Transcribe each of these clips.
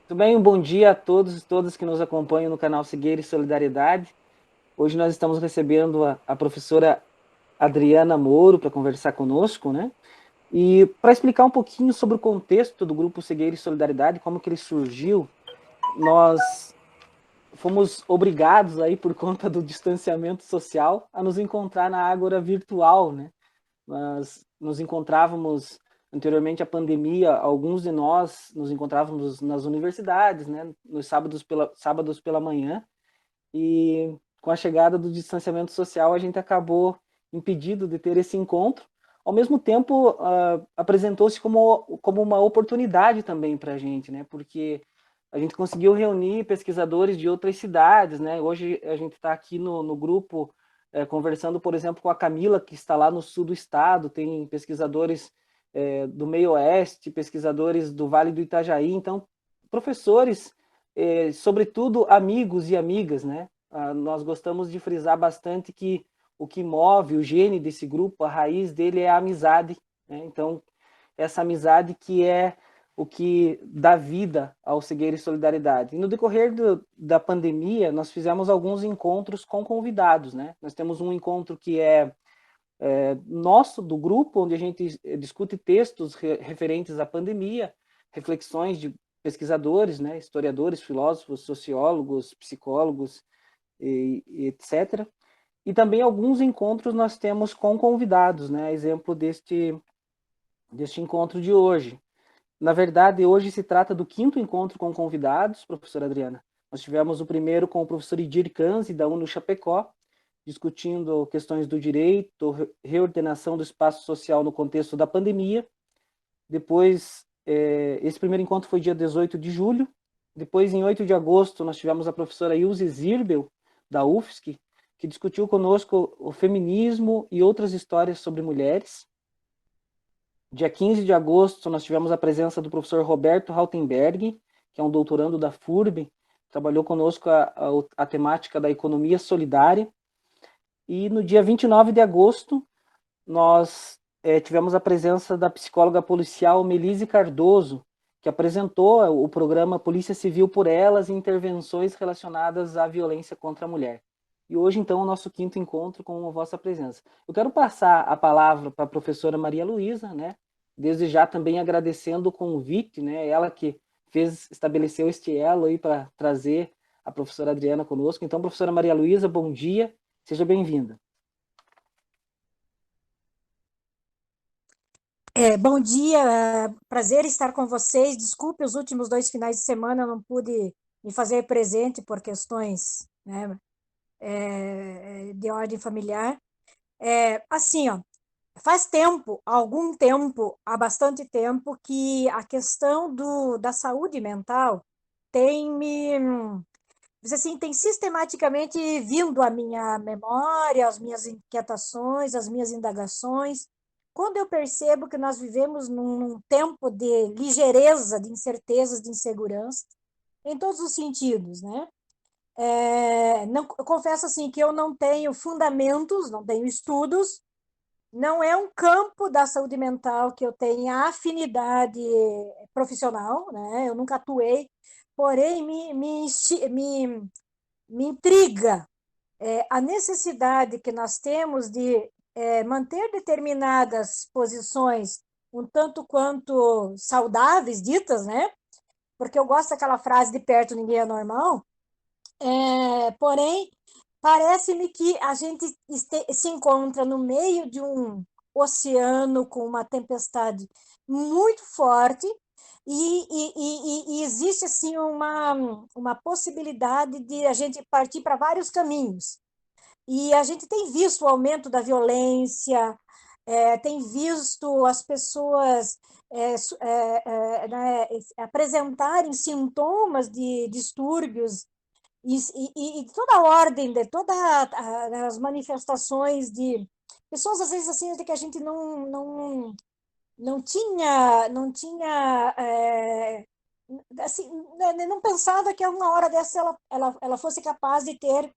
Tudo bem? Um bom dia a todos e todas que nos acompanham no canal Cegueira e Solidariedade. Hoje nós estamos recebendo a professora Adriana Moro para conversar conosco, né? E para explicar um pouquinho sobre o contexto do grupo Cegueira e Solidariedade, como que ele surgiu, nós fomos obrigados aí por conta do distanciamento social a nos encontrar na Ágora virtual, né? Nós nos encontrávamos anteriormente à pandemia, alguns de nós nos encontrávamos nas universidades, né, nos sábados pela manhã, e com a chegada do distanciamento social, a gente acabou impedido de ter esse encontro. Ao mesmo tempo, apresentou-se como uma oportunidade também para a gente, né, porque a gente conseguiu reunir pesquisadores de outras cidades, né? Hoje a gente está aqui no grupo conversando, por exemplo, com a Camila, que está lá no sul do estado, tem pesquisadores do meio oeste, pesquisadores do Vale do Itajaí, então professores, sobretudo amigos e amigas, né? Nós gostamos de frisar bastante que o que move o gene desse grupo, a raiz dele é a amizade, né? Então, essa amizade que é o que dá vida ao Cegueira e Solidariedade. E no decorrer da pandemia, nós fizemos alguns encontros com convidados, né? Nós temos um encontro que é nosso, do grupo, onde a gente discute textos referentes à pandemia, reflexões de pesquisadores, né? Historiadores, filósofos, sociólogos, psicólogos, e etc. E também alguns encontros nós temos com convidados, né? Exemplo deste encontro de hoje. Na verdade, hoje se trata do quinto encontro com convidados, professora Adriana. Nós tivemos o primeiro com o professor Idir Kanzi, da UNO Chapecó, discutindo questões do direito, reordenação do espaço social no contexto da pandemia. Depois, esse primeiro encontro foi dia 18 de julho. Depois, em 8 de agosto, nós tivemos a professora Ilse Zirbel, da UFSC, que discutiu conosco o feminismo e outras histórias sobre mulheres. Dia 15 de agosto, nós tivemos a presença do professor Roberto Rautenberg, que é um doutorando da FURB, trabalhou conosco a temática da economia solidária. E no dia 29 de agosto, nós tivemos a presença da psicóloga policial Melise Cardoso, que apresentou o programa Polícia Civil por Elas e intervenções relacionadas à violência contra a mulher. E hoje, então, é o nosso quinto encontro com a vossa presença. Eu quero passar a palavra para a professora Maria Luísa, né? Desde já também agradecendo o convite, né? Ela que estabeleceu este elo aí para trazer a professora Adriana conosco. Então, professora Maria Luísa, bom dia, seja bem-vinda. Bom dia, prazer estar com vocês. Desculpe, os últimos 2 finais de semana eu não pude me fazer presente por questões, né, de ordem familiar. Assim, ó, faz tempo, algum tempo, há bastante tempo, que a questão da saúde mental tem assim, tem sistematicamente vindo à minha memória, às minhas inquietações, às minhas indagações. Quando eu percebo que nós vivemos num tempo de ligeireza, de incertezas, de insegurança, em todos os sentidos, né? Não, eu confesso assim que eu não tenho fundamentos, não tenho estudos, não é um campo da saúde mental que eu tenha afinidade profissional, né? Eu nunca atuei, porém me intriga a necessidade que nós temos de manter determinadas posições um tanto quanto saudáveis, ditas, né? Porque eu gosto daquela frase de perto ninguém é normal. Porém, parece-me que a gente se encontra no meio de um oceano com uma tempestade muito forte e existe assim uma possibilidade de a gente partir para vários caminhos. E a gente tem visto o aumento da violência, tem visto as pessoas né, apresentarem sintomas de distúrbios e toda a ordem, de todas as manifestações de pessoas, às vezes, assim, de que a gente não tinha assim, não pensava que uma hora dessa ela fosse capaz de ter,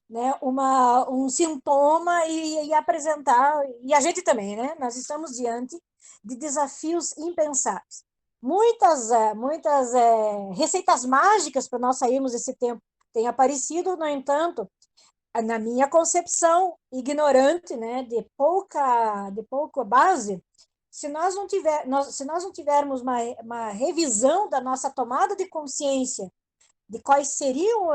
né, um sintoma e apresentar, e a gente também, né? Nós estamos diante de desafios impensáveis. muitas receitas mágicas para nós sairmos desse tempo têm aparecido, no entanto, na minha concepção ignorante, né, de pouca base, se nós não tivermos uma revisão da nossa tomada de consciência de quais seriam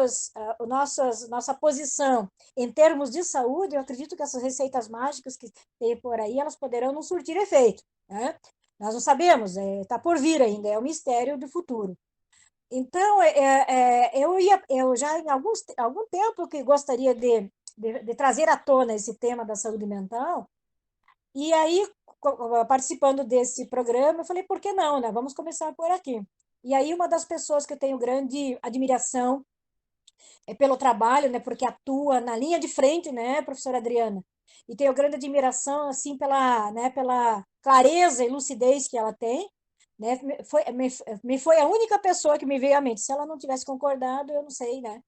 nossa posição em termos de saúde, eu acredito que essas receitas mágicas que tem por aí, elas poderão não surtir efeito, né? Nós não sabemos, está por vir ainda, é um mistério do futuro. Então, eu já em algum tempo que gostaria de trazer à tona esse tema da saúde mental, e aí, participando desse programa, eu falei, por que não, né? Vamos começar por aqui. E aí, uma das pessoas que eu tenho grande admiração pelo trabalho, né, porque atua na linha de frente, né, professora Adriana, e tenho grande admiração, assim, pela clareza e lucidez que ela tem, né, me foi a única pessoa que me veio à mente. Se ela não tivesse concordado, eu não sei, né,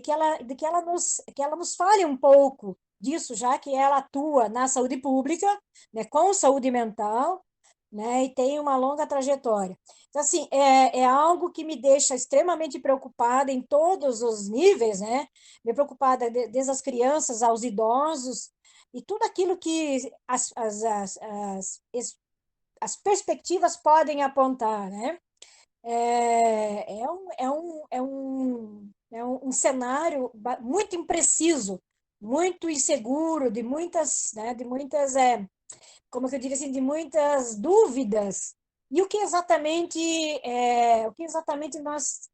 que ela nos fale um pouco disso, já que ela atua na saúde pública, né, com saúde mental, né, e tem uma longa trajetória. Então, assim, é algo que me deixa extremamente preocupada em todos os níveis, né? Me preocupada desde as crianças aos idosos, e tudo aquilo que as perspectivas podem apontar, né? É um cenário muito impreciso, muito inseguro, como que eu diria assim, de muitas dúvidas. E o que exatamente nós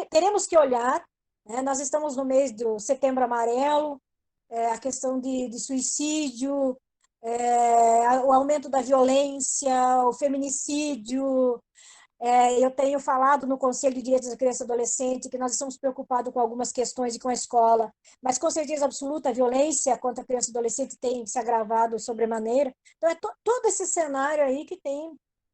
teremos que olhar, né? Nós estamos no mês do Setembro Amarelo, a questão de suicídio, o aumento da violência, o feminicídio, eu tenho falado no Conselho de Direitos da Criança e Adolescente que nós estamos preocupados com algumas questões e com a escola, mas com certeza absoluta a violência contra a criança e adolescente tem se agravado sobremaneira. Então, todo esse cenário aí que tem,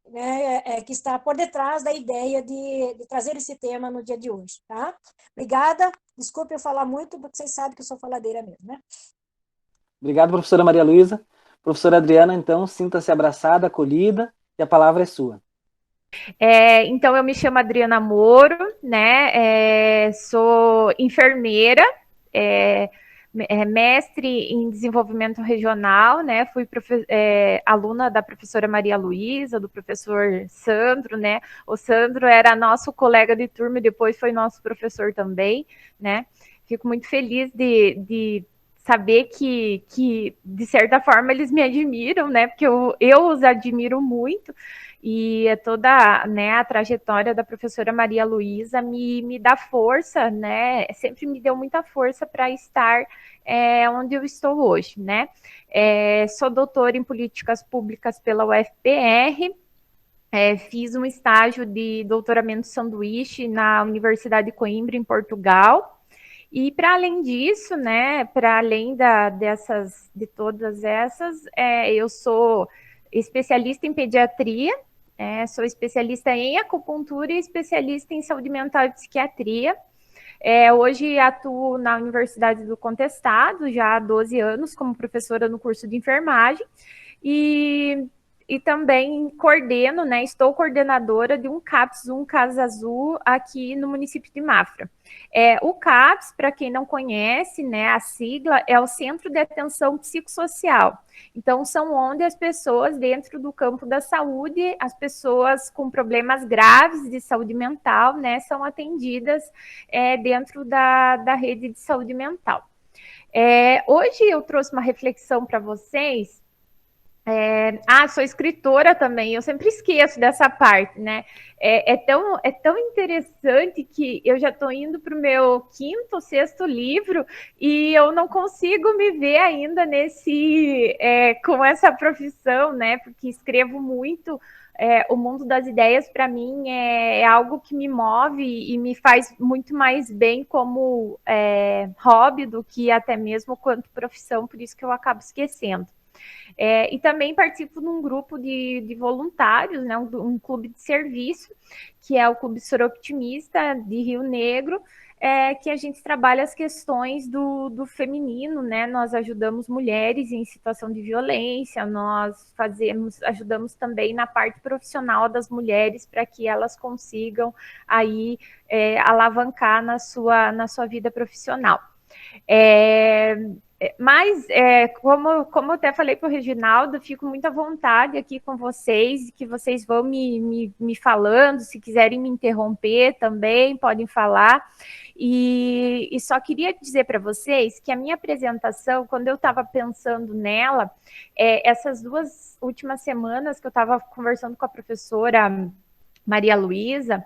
né, que está por detrás da ideia de trazer esse tema no dia de hoje, tá? Obrigada. Desculpe eu falar muito, porque vocês sabem que eu sou faladeira mesmo, né? Obrigado, professora Maria Luísa. Professora Adriana, então, sinta-se abraçada, acolhida, e a palavra é sua. Então, eu me chamo Adriana Moro, né? Sou enfermeira, é, mestre em desenvolvimento regional, né? Fui aluna da professora Maria Luísa, do professor Sandro, né? O Sandro era nosso colega de turma e depois foi nosso professor também, né? Fico muito feliz de saber que, de certa forma, eles me admiram, né? Porque eu os admiro muito. E toda, né, a trajetória da professora Maria Luísa me dá força, né? Sempre me deu muita força para estar onde eu estou hoje, né? Sou doutora em políticas públicas pela UFPR, fiz um estágio de doutoramento sanduíche na Universidade de Coimbra, em Portugal. E para além disso, né, para além de todas essas, eu sou especialista em pediatria, sou especialista em acupuntura e especialista em saúde mental e psiquiatria. Hoje atuo na Universidade do Contestado, já há 12 anos, como professora no curso de enfermagem. E e também coordeno, né, estou coordenadora de um CAPS, um Casa Azul, aqui no município de Mafra. O CAPS, para quem não conhece, né, a sigla é o Centro de Atenção Psicossocial. Então, são onde as pessoas, dentro do campo da saúde, as pessoas com problemas graves de saúde mental, né, são atendidas dentro da rede de saúde mental. Hoje eu trouxe uma reflexão para vocês. Sou escritora também, eu sempre esqueço dessa parte, né? É tão interessante que eu já estou indo para o meu quinto, sexto livro e eu não consigo me ver ainda com essa profissão, né? Porque escrevo muito. O mundo das ideias, para mim, é algo que me move e me faz muito mais bem como hobby do que até mesmo quanto profissão, por isso que eu acabo esquecendo. E também participo de um grupo de voluntários, né, um clube de serviço, que é o Clube Soroptimista de Rio Negro, que a gente trabalha as questões do feminino, né? Nós ajudamos mulheres em situação de violência, nós ajudamos também na parte profissional das mulheres para que elas consigam aí alavancar na sua vida profissional. Mas, como eu até falei para o Reginaldo, fico muito à vontade aqui com vocês, que vocês vão me falando, se quiserem me interromper também, podem falar. E só queria dizer para vocês que a minha apresentação, quando eu estava pensando nela, essas 2 últimas semanas que eu estava conversando com a professora Maria Luísa,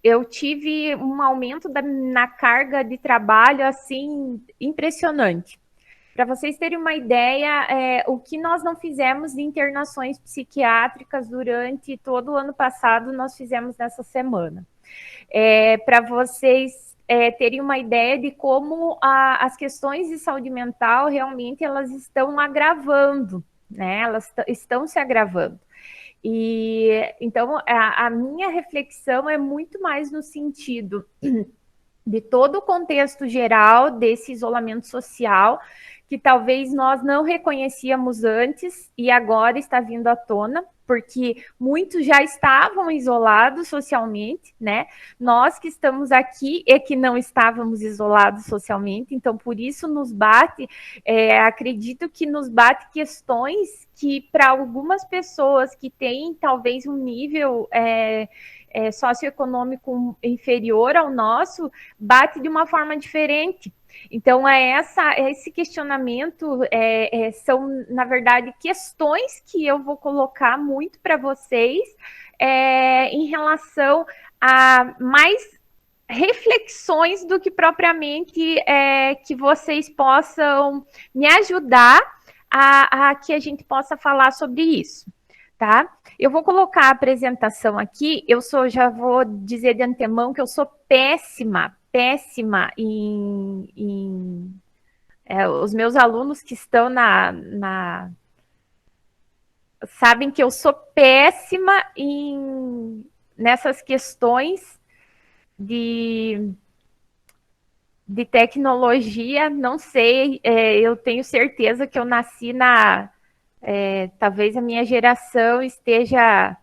eu tive um aumento na carga de trabalho, assim, impressionante. Para vocês terem uma ideia, o que nós não fizemos de internações psiquiátricas durante todo o ano passado, nós fizemos nessa semana. Para vocês terem uma ideia de como as questões de saúde mental realmente elas estão agravando, né? Elas estão se agravando. E então a minha reflexão é muito mais no sentido de todo o contexto geral desse isolamento social, que talvez nós não reconhecíamos antes e agora está vindo à tona, porque muitos já estavam isolados socialmente, né? Nós que estamos aqui é que não estávamos isolados socialmente, então por isso nos bate, acredito que nos bate questões que para algumas pessoas que têm talvez um nível socioeconômico inferior ao nosso, bate de uma forma diferente. Então, esse questionamento são, na verdade, questões que eu vou colocar muito para vocês em relação a mais reflexões do que propriamente que vocês possam me ajudar a que a gente possa falar sobre isso. Tá? Eu vou colocar a apresentação aqui. Já vou dizer de antemão que eu sou péssima os meus alunos que estão sabem que eu sou péssima nessas questões de tecnologia. Não sei, eu tenho certeza que eu nasci talvez a minha geração esteja...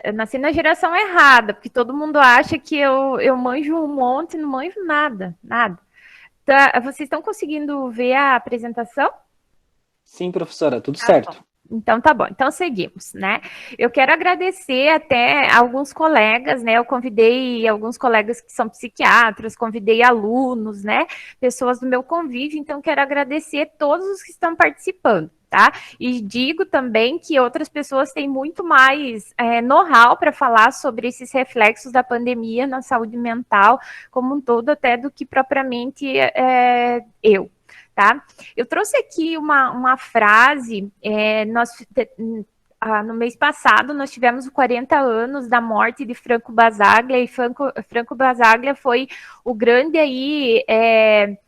Eu nasci na geração errada, porque todo mundo acha que eu manjo um monte, não manjo nada. Tá, vocês estão conseguindo ver a apresentação? Sim, professora, tudo certo. Bom. Então tá bom, então seguimos, né? Eu quero agradecer até alguns colegas, né? Eu convidei alguns colegas que são psiquiatras, convidei alunos, né? Pessoas do meu convívio, então quero agradecer todos os que estão participando. Tá? E digo também que outras pessoas têm muito mais know-how para falar sobre esses reflexos da pandemia na saúde mental como um todo, até do que propriamente eu. Tá? Eu trouxe aqui uma frase, no mês passado nós tivemos 40 anos da morte de Franco Basaglia, e Franco Basaglia foi o grande aí,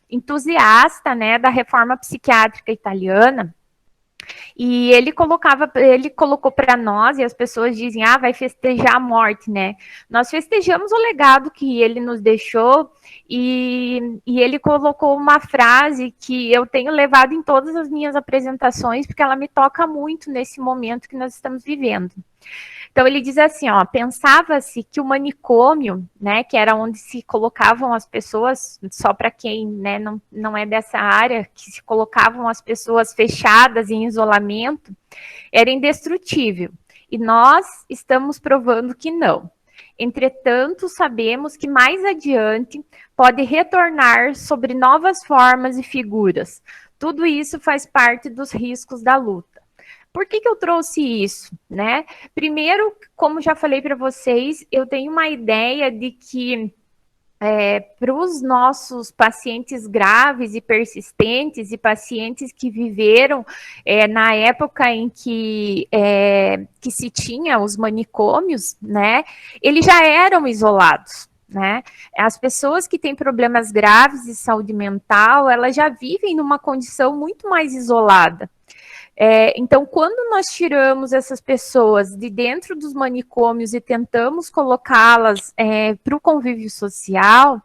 entusiasta, né, da reforma psiquiátrica italiana. E ele colocou para nós, e as pessoas dizem, vai festejar a morte, né? Nós festejamos o legado que ele nos deixou, e ele colocou uma frase que eu tenho levado em todas as minhas apresentações, porque ela me toca muito nesse momento que nós estamos vivendo. Então, ele diz assim, pensava-se que o manicômio, né, que era onde se colocavam as pessoas, só para quem, né, não é dessa área, que se colocavam as pessoas fechadas em isolamento, era indestrutível. E nós estamos provando que não. Entretanto, sabemos que mais adiante pode retornar sobre novas formas e figuras. Tudo isso faz parte dos riscos da luta. Por que eu trouxe isso, né? Primeiro, como já falei para vocês, eu tenho uma ideia de que para os nossos pacientes graves e persistentes e pacientes que viveram na época em que se tinha os manicômios, né? Eles já eram isolados. Né? As pessoas que têm problemas graves de saúde mental, elas já vivem numa condição muito mais isolada. Então, quando nós tiramos essas pessoas de dentro dos manicômios e tentamos colocá-las para o convívio social,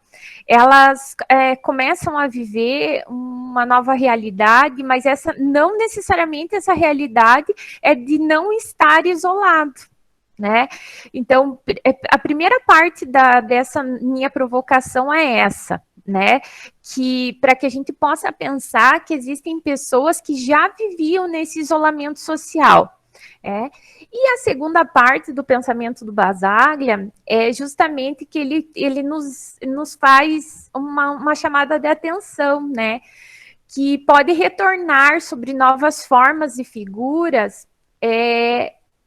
elas começam a viver uma nova realidade, mas não necessariamente essa realidade é de não estar isolado. Né? Então, a primeira parte dessa minha provocação é essa, né? Que para que a gente possa pensar que existem pessoas que já viviam nesse isolamento social. E a segunda parte do pensamento do Basaglia é justamente que ele nos faz uma chamada de atenção, né? Que pode retornar sobre novas formas e figuras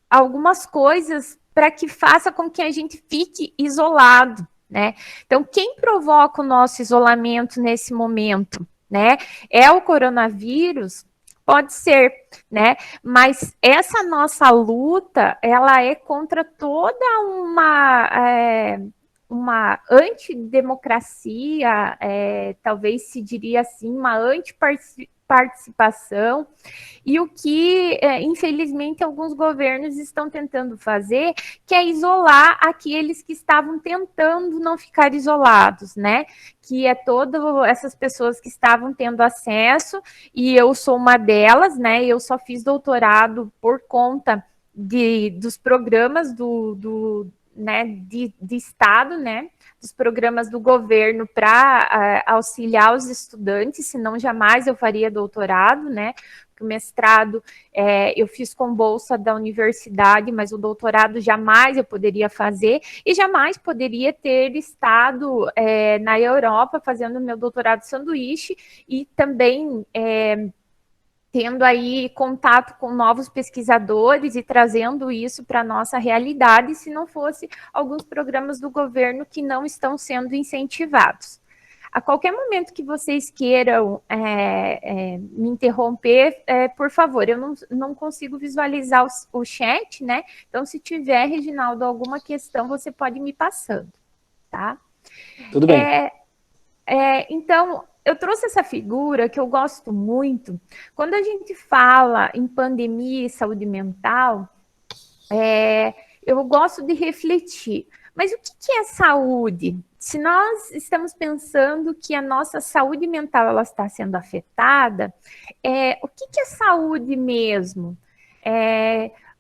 algumas coisas para que faça com que a gente fique isolado, né? Então, quem provoca o nosso isolamento nesse momento, né? É o coronavírus? Pode ser, né? Mas essa nossa luta, ela é contra toda uma antidemocracia, talvez se diria assim, uma antiparticipação, e o que, infelizmente, alguns governos estão tentando fazer, que é isolar aqueles que estavam tentando não ficar isolados, né? Que é todas essas pessoas que estavam tendo acesso, e eu sou uma delas, né? Eu só fiz doutorado por conta dos programas né, de Estado, né? Dos programas do governo para auxiliar os estudantes, senão jamais eu faria doutorado, né? O mestrado eu fiz com bolsa da universidade, mas o doutorado jamais eu poderia fazer e jamais poderia ter estado na Europa fazendo meu doutorado sanduíche e também tendo aí contato com novos pesquisadores e trazendo isso para a nossa realidade, se não fosse alguns programas do governo que não estão sendo incentivados. A qualquer momento que vocês queiram me interromper, por favor, eu não consigo visualizar o chat, né? Então, se tiver, Reginaldo, alguma questão, você pode me passando, tá? Tudo bem. Então, eu trouxe essa figura que eu gosto muito. Quando a gente fala em pandemia e saúde mental, eu gosto de refletir. Mas o que é saúde? Se nós estamos pensando que a nossa saúde mental ela está sendo afetada, o que é saúde mesmo?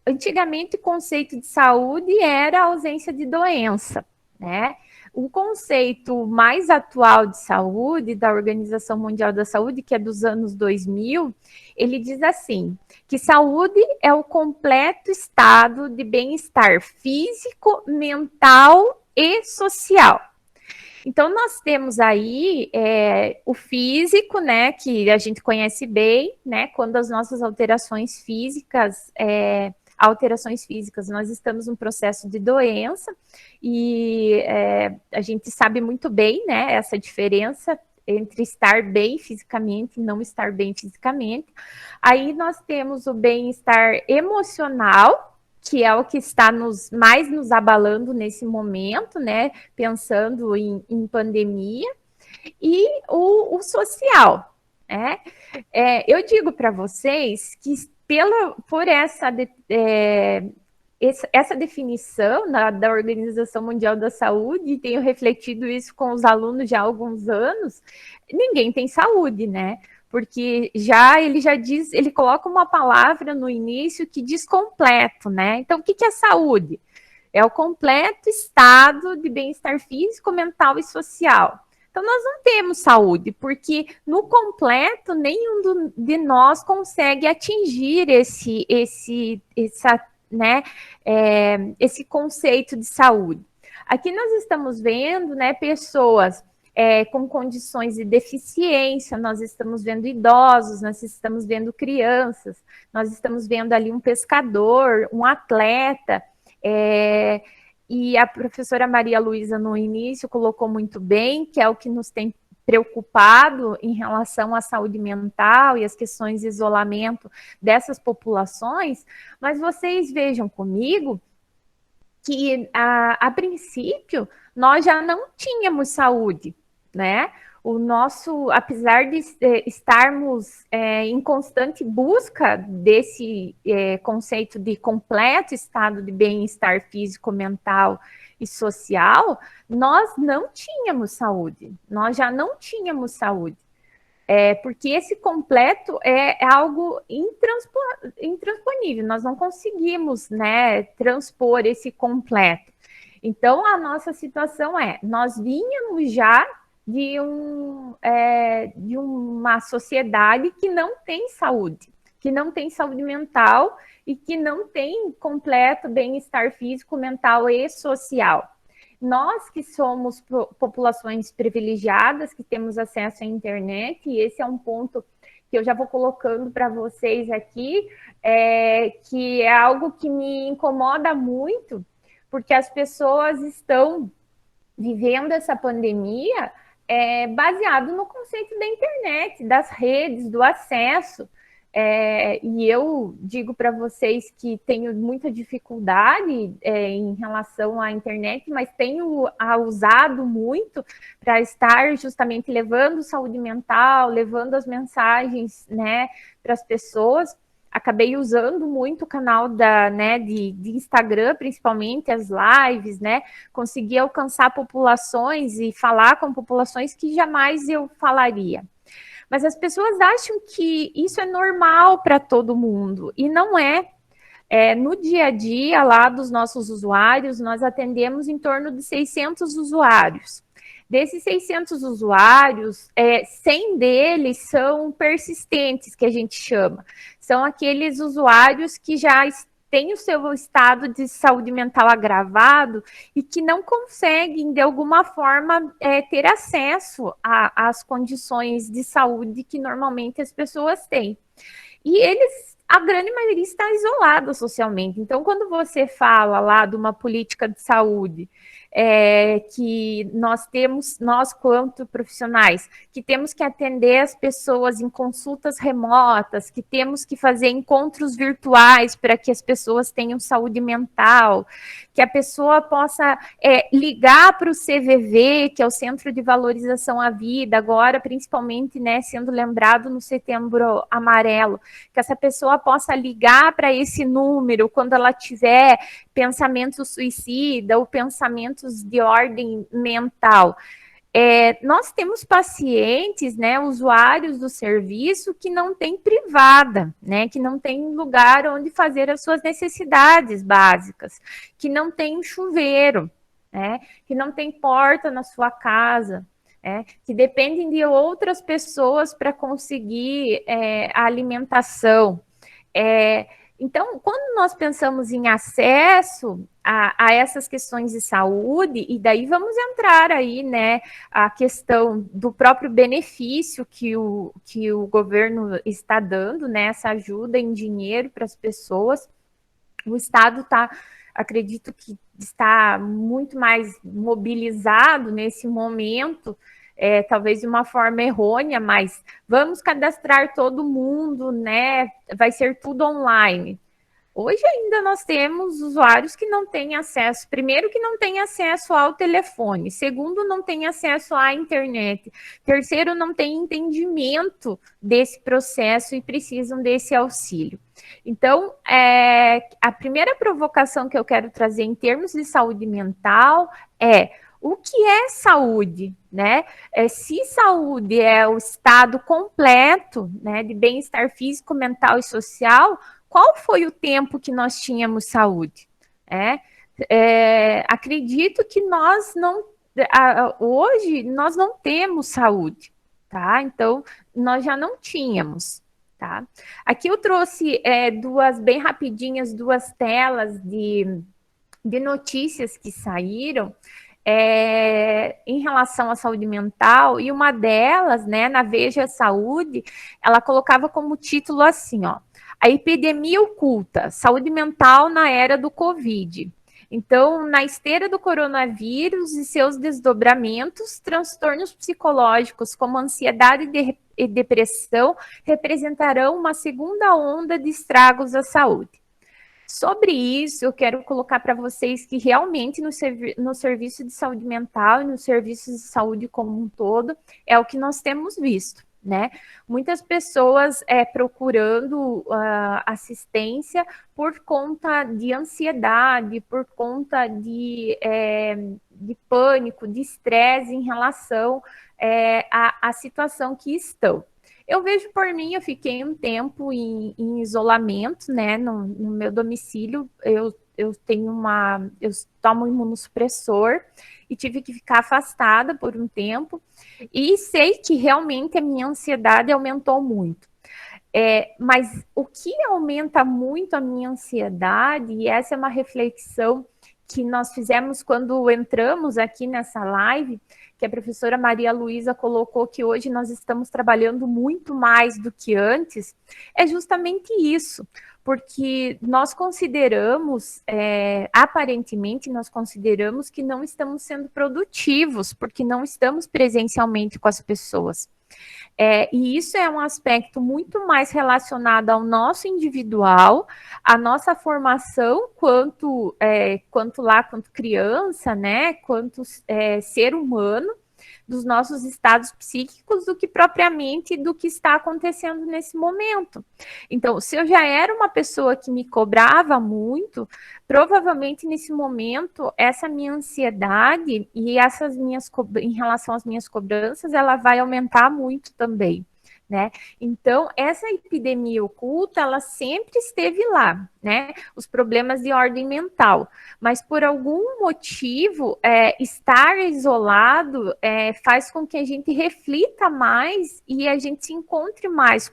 Antigamente, o conceito de saúde era a ausência de doença, né? O conceito mais atual de saúde, da Organização Mundial da Saúde, que é dos anos 2000, ele diz assim, que saúde é o completo estado de bem-estar físico, mental e social. Então, nós temos aí o físico, né, que a gente conhece bem, né, quando as nossas alterações físicas, nós estamos num processo de doença e a gente sabe muito bem, né, essa diferença entre estar bem fisicamente e não estar bem fisicamente. Aí nós temos o bem-estar emocional, que é o que está mais nos abalando nesse momento, né, pensando em pandemia, e o social, né? Eu digo para vocês que por essa definição da Organização Mundial da Saúde, e tenho refletido isso com os alunos já há alguns anos, ninguém tem saúde, né? Porque ele já diz, ele coloca uma palavra no início que diz completo, né? Então, o que é saúde? É o completo estado de bem-estar físico, mental e social. Então, nós não temos saúde, porque no completo, nenhum de nós consegue atingir esse conceito de saúde. Aqui nós estamos vendo, né, pessoas com condições de deficiência, nós estamos vendo idosos, nós estamos vendo crianças, nós estamos vendo ali um pescador, um atleta, e a professora Maria Luísa, no início, colocou muito bem, que é o que nos tem preocupado em relação à saúde mental e as questões de isolamento dessas populações, mas vocês vejam comigo que, a princípio, nós já não tínhamos saúde, né? apesar de estarmos em constante busca desse conceito de completo estado de bem-estar físico, mental e social, nós não tínhamos saúde, nós já não tínhamos saúde. Porque esse completo é algo intransponível, nós não conseguimos, né, transpor esse completo. Então, a nossa situação nós vínhamos já de uma sociedade que não tem saúde mental e que não tem completo bem-estar físico, mental e social. Nós que somos populações privilegiadas, que temos acesso à internet, e esse é um ponto que eu já vou colocando para vocês aqui, que é algo que me incomoda muito, porque as pessoas estão vivendo essa pandemia baseado no conceito da internet, das redes, do acesso. E eu digo para vocês que tenho muita dificuldade em relação à internet, mas tenho usado muito para estar justamente levando saúde mental, levando as mensagens, né, para as pessoas. Acabei usando muito o canal de Instagram, principalmente as lives, né? Consegui alcançar populações e falar com populações que jamais eu falaria. Mas as pessoas acham que isso é normal para todo mundo, e não é. No dia a dia lá dos nossos usuários, nós atendemos em torno de 600 usuários. Desses 600 usuários, 100 deles são persistentes, que a gente chama. São aqueles usuários que já têm o seu estado de saúde mental agravado e que não conseguem, de alguma forma, ter acesso às condições de saúde que normalmente as pessoas têm. E a grande maioria está isolada socialmente. Então, quando você fala lá de uma política de saúde, que nós quanto profissionais, que temos que atender as pessoas em consultas remotas, que temos que fazer encontros virtuais para que as pessoas tenham saúde mental, que a pessoa possa ligar para o CVV, que é o Centro de Valorização à Vida, agora principalmente, né, sendo lembrado no Setembro Amarelo, que essa pessoa possa ligar para esse número quando ela tiver pensamentos suicida ou pensamentos de ordem mental. Nós temos pacientes, né, usuários do serviço que não tem privada, né, que não tem lugar onde fazer as suas necessidades básicas, que não tem chuveiro, né, que não tem porta na sua casa, que dependem de outras pessoas para conseguir a alimentação. Então, quando nós pensamos em acesso a essas questões de saúde, e daí vamos entrar aí, né, a questão do próprio benefício que o governo está dando, né, essa ajuda em dinheiro para as pessoas. O Estado acredito que está muito mais mobilizado nesse momento, talvez de uma forma errônea, mas vamos cadastrar todo mundo, né? Vai ser tudo online. Hoje ainda nós temos usuários que não têm acesso, primeiro que não têm acesso ao telefone, segundo não têm acesso à internet, terceiro não têm entendimento desse processo e precisam desse auxílio. Então, a primeira provocação que eu quero trazer em termos de saúde mental o que é saúde, né? Se saúde é o estado completo, né, de bem-estar físico, mental e social, qual foi o tempo que nós tínhamos saúde? Acredito que nós não, hoje nós não temos saúde, tá? Então, nós já não tínhamos, tá? Aqui eu trouxe bem rapidinhas, duas telas de notícias que saíram, em relação à saúde mental, e uma delas, né, na Veja Saúde, ela colocava como título assim, ó, a epidemia oculta, saúde mental na era do Covid. Então, na esteira do coronavírus e seus desdobramentos, transtornos psicológicos como ansiedade e depressão representarão uma segunda onda de estragos à saúde. Sobre isso, eu quero colocar para vocês que realmente no serviço de saúde mental e nos serviços de saúde como um todo, é o que nós temos visto, né? Muitas pessoas procurando assistência por conta de ansiedade, por conta de pânico, de estresse em relação à situação que estão. Eu vejo por mim, eu fiquei um tempo em isolamento, né, no meu domicílio, eu tomo imunossupressor e tive que ficar afastada por um tempo, e sei que realmente a minha ansiedade aumentou muito. Mas o que aumenta muito a minha ansiedade, e essa é uma reflexão que nós fizemos quando entramos aqui nessa live, que a professora Maria Luísa colocou que hoje nós estamos trabalhando muito mais do que antes, é justamente isso, porque nós consideramos, aparentemente, nós consideramos que não estamos sendo produtivos, porque não estamos presencialmente com as pessoas. E isso é um aspecto muito mais relacionado ao nosso individual, à nossa formação quanto criança, né? Quanto ser humano, dos nossos estados psíquicos, do que propriamente do que está acontecendo nesse momento. Então, se eu já era uma pessoa que me cobrava muito, provavelmente nesse momento, essa minha ansiedade e em relação às minhas cobranças, ela vai aumentar muito também. Né? Então, essa epidemia oculta, ela sempre esteve lá, né? Os problemas de ordem mental, mas por algum motivo, estar isolado faz com que a gente reflita mais e a gente se encontre mais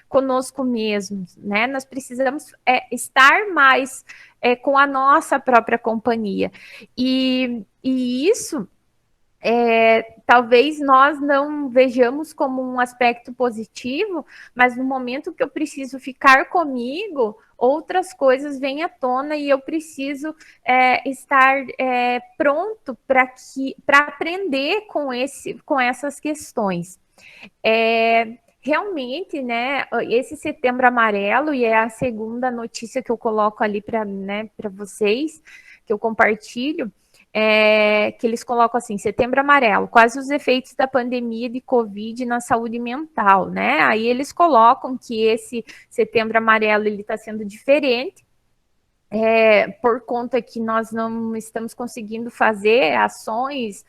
conosco mesmos, né? Nós precisamos estar mais com a nossa própria companhia. E isso talvez nós não vejamos como um aspecto positivo, mas no momento que eu preciso ficar comigo, outras coisas vêm à tona e eu preciso estar pronto para aprender com essas questões. Realmente, né, esse Setembro Amarelo, e é a segunda notícia que eu coloco ali para vocês, que eu compartilho, que eles colocam assim, Setembro Amarelo, quais os efeitos da pandemia de Covid na saúde mental, né? Aí eles colocam que esse Setembro Amarelo ele está sendo diferente, por conta que nós não estamos conseguindo fazer ações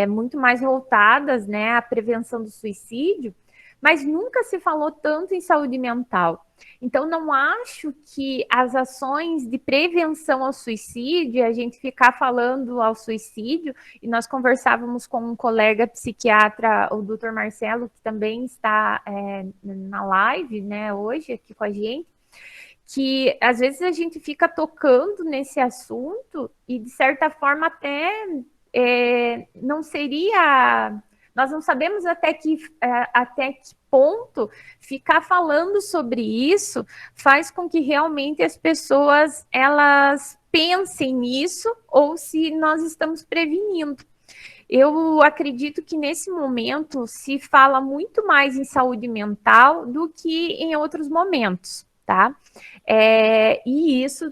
muito mais voltadas, né, à prevenção do suicídio, mas nunca se falou tanto em saúde mental. Então, não acho que as ações de prevenção ao suicídio, a gente ficar falando ao suicídio, e nós conversávamos com um colega psiquiatra, o Dr. Marcelo, que também está na live, né, hoje aqui com a gente, que às vezes a gente fica tocando nesse assunto e, de certa forma, até não seria... Nós não sabemos até que ponto ficar falando sobre isso faz com que realmente as pessoas elas pensem nisso ou se nós estamos prevenindo. Eu acredito que nesse momento se fala muito mais em saúde mental do que em outros momentos, tá? E isso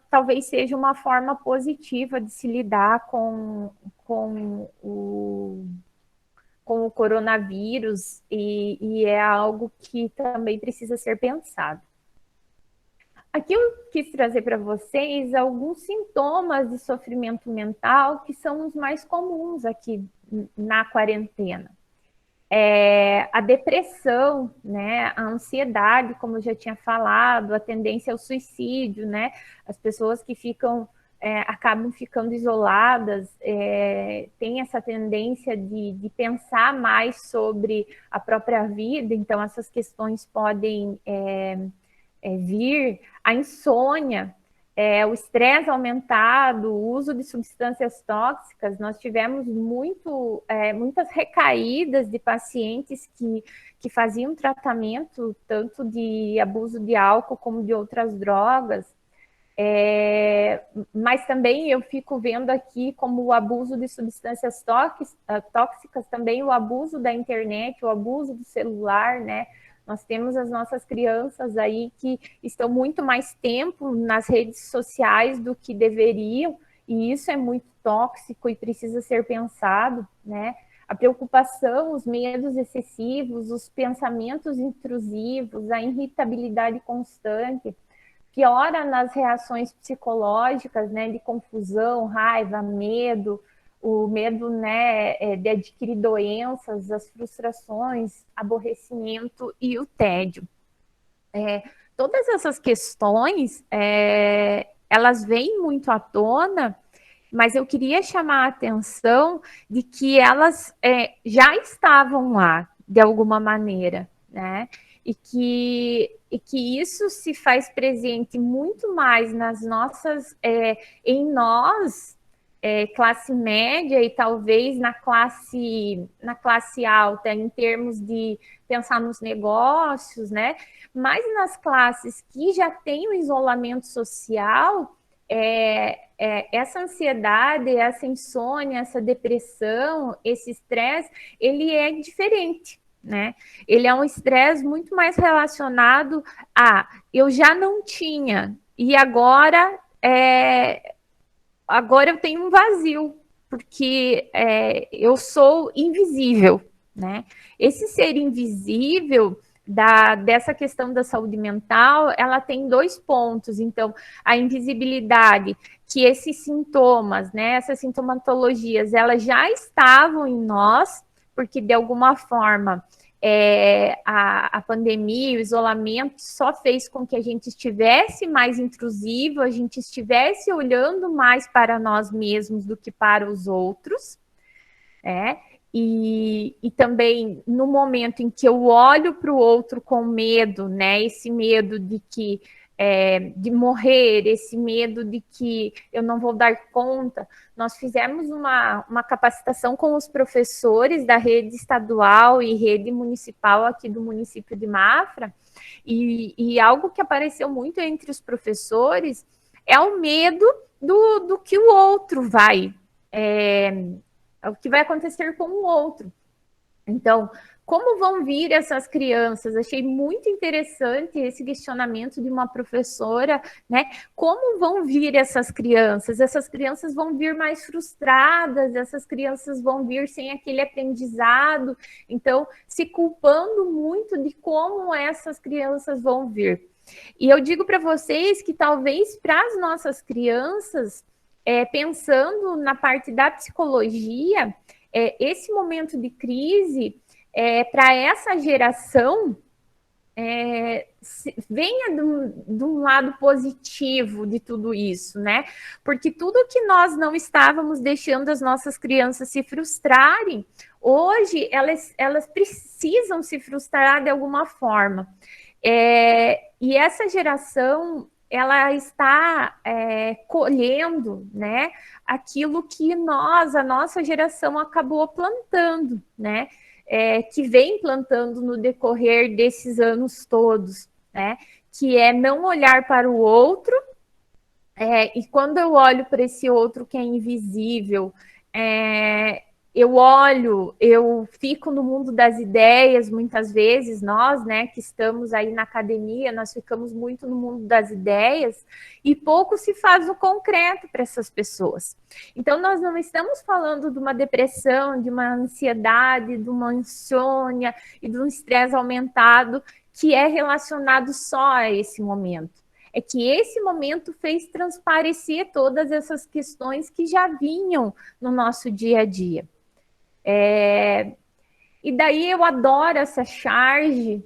talvez seja uma forma positiva de se lidar com o coronavírus e é algo que também precisa ser pensado. Aqui eu quis trazer para vocês alguns sintomas de sofrimento mental que são os mais comuns aqui na quarentena. A depressão, né, a ansiedade, como eu já tinha falado, a tendência ao suicídio, né, as pessoas que acabam ficando isoladas, têm essa tendência de pensar mais sobre a própria vida, então essas questões podem vir, a insônia, o estresse aumentado, o uso de substâncias tóxicas. Nós tivemos muitas recaídas de pacientes que faziam tratamento tanto de abuso de álcool como de outras drogas. Mas também eu fico vendo aqui como o abuso de substâncias tóxicas, também o abuso da internet, o abuso do celular, né? Nós temos as nossas crianças aí que estão muito mais tempo nas redes sociais do que deveriam, e isso é muito tóxico e precisa ser pensado, né? A preocupação, os medos excessivos, os pensamentos intrusivos, a irritabilidade constante, piora nas reações psicológicas, né, de confusão, raiva, medo, o medo, né, de adquirir doenças, as frustrações, aborrecimento e o tédio. Todas essas questões, elas vêm muito à tona, mas eu queria chamar a atenção de que elas já estavam lá, de alguma maneira, né? E que isso se faz presente muito mais nas nossas, em nós, classe média e talvez na classe alta, em termos de pensar nos negócios, né? Mas nas classes que já têm o isolamento social, essa ansiedade, essa insônia, essa depressão, esse estresse, ele é diferente, né? Ele é um estresse muito mais relacionado a eu já não tinha e agora eu tenho um vazio, porque eu sou invisível, né? Esse ser invisível dessa questão da saúde mental, ela tem 2 pontos. Então, a invisibilidade, que esses sintomas, né, essas sintomatologias, elas já estavam em nós, porque de alguma forma a pandemia, o isolamento só fez com que a gente estivesse mais intrusivo, a gente estivesse olhando mais para nós mesmos do que para os outros, né? E também no momento em que eu olho para o outro com medo, né? Esse medo de que de morrer, esse medo de que eu não vou dar conta. Nós fizemos uma capacitação com os professores da rede estadual e rede municipal aqui do município de Mafra, e algo que apareceu muito entre os professores é o medo do que o outro vai, o que vai acontecer com o outro. Então, como vão vir essas crianças? Achei muito interessante esse questionamento de uma professora, né? Como vão vir essas crianças? Essas crianças vão vir mais frustradas, essas crianças vão vir sem aquele aprendizado, então, se culpando muito de como essas crianças vão vir. E eu digo para vocês que talvez para as nossas crianças, pensando na parte da psicologia, esse momento de crise, para essa geração, venha de um lado positivo de tudo isso, né? Porque tudo que nós não estávamos deixando as nossas crianças se frustrarem, hoje elas precisam se frustrar de alguma forma. E essa geração, ela está colhendo, né, aquilo que a nossa geração acabou plantando, né, que vem plantando no decorrer desses anos todos, né, que é não olhar para o outro, e quando eu olho para esse outro que é invisível, eu fico no mundo das ideias, muitas vezes, nós, né, que estamos aí na academia, nós ficamos muito no mundo das ideias, e pouco se faz no concreto para essas pessoas. Então, nós não estamos falando de uma depressão, de uma ansiedade, de uma insônia e de um estresse aumentado, que é relacionado só a esse momento. É que esse momento fez transparecer todas essas questões que já vinham no nosso dia a dia. E daí eu adoro essa charge,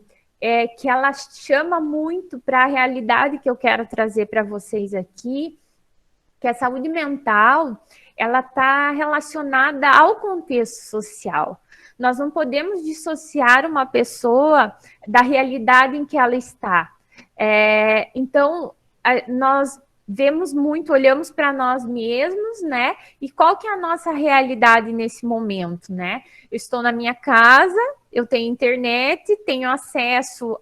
que ela chama muito para a realidade que eu quero trazer para vocês aqui, que a saúde mental, ela está relacionada ao contexto social. Nós não podemos dissociar uma pessoa da realidade em que ela está. Então, nós vemos muito, olhamos para nós mesmos, né? E qual que é a nossa realidade nesse momento, né? Eu estou na minha casa, eu tenho internet, tenho acesso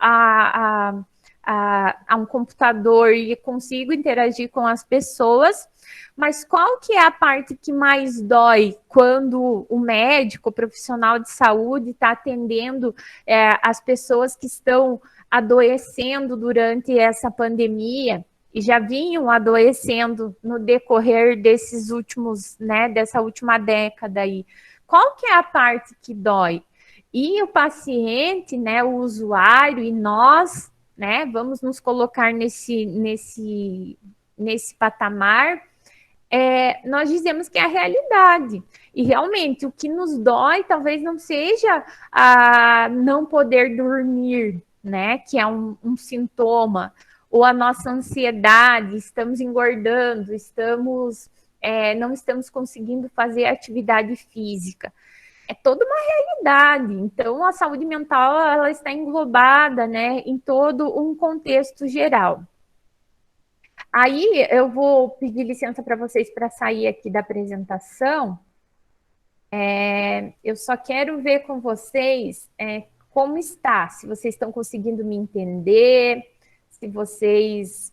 a um computador e consigo interagir com as pessoas, mas qual que é a parte que mais dói quando o médico, o profissional de saúde está atendendo as pessoas que estão adoecendo durante essa pandemia e já vinham adoecendo no decorrer desses últimos, né, dessa última década aí? Qual que é a parte que dói? E o paciente, né, o usuário e nós, né, vamos nos colocar nesse patamar, nós dizemos que é a realidade. E realmente o que nos dói talvez não seja a não poder dormir, né, que é um sintoma, ou a nossa ansiedade, estamos engordando, não estamos conseguindo fazer atividade física. É toda uma realidade. Então, a saúde mental ela está englobada, né, em todo um contexto geral. Aí, eu vou pedir licença para vocês para sair aqui da apresentação. Eu só quero ver com vocês como está, se vocês estão conseguindo me entender, se vocês...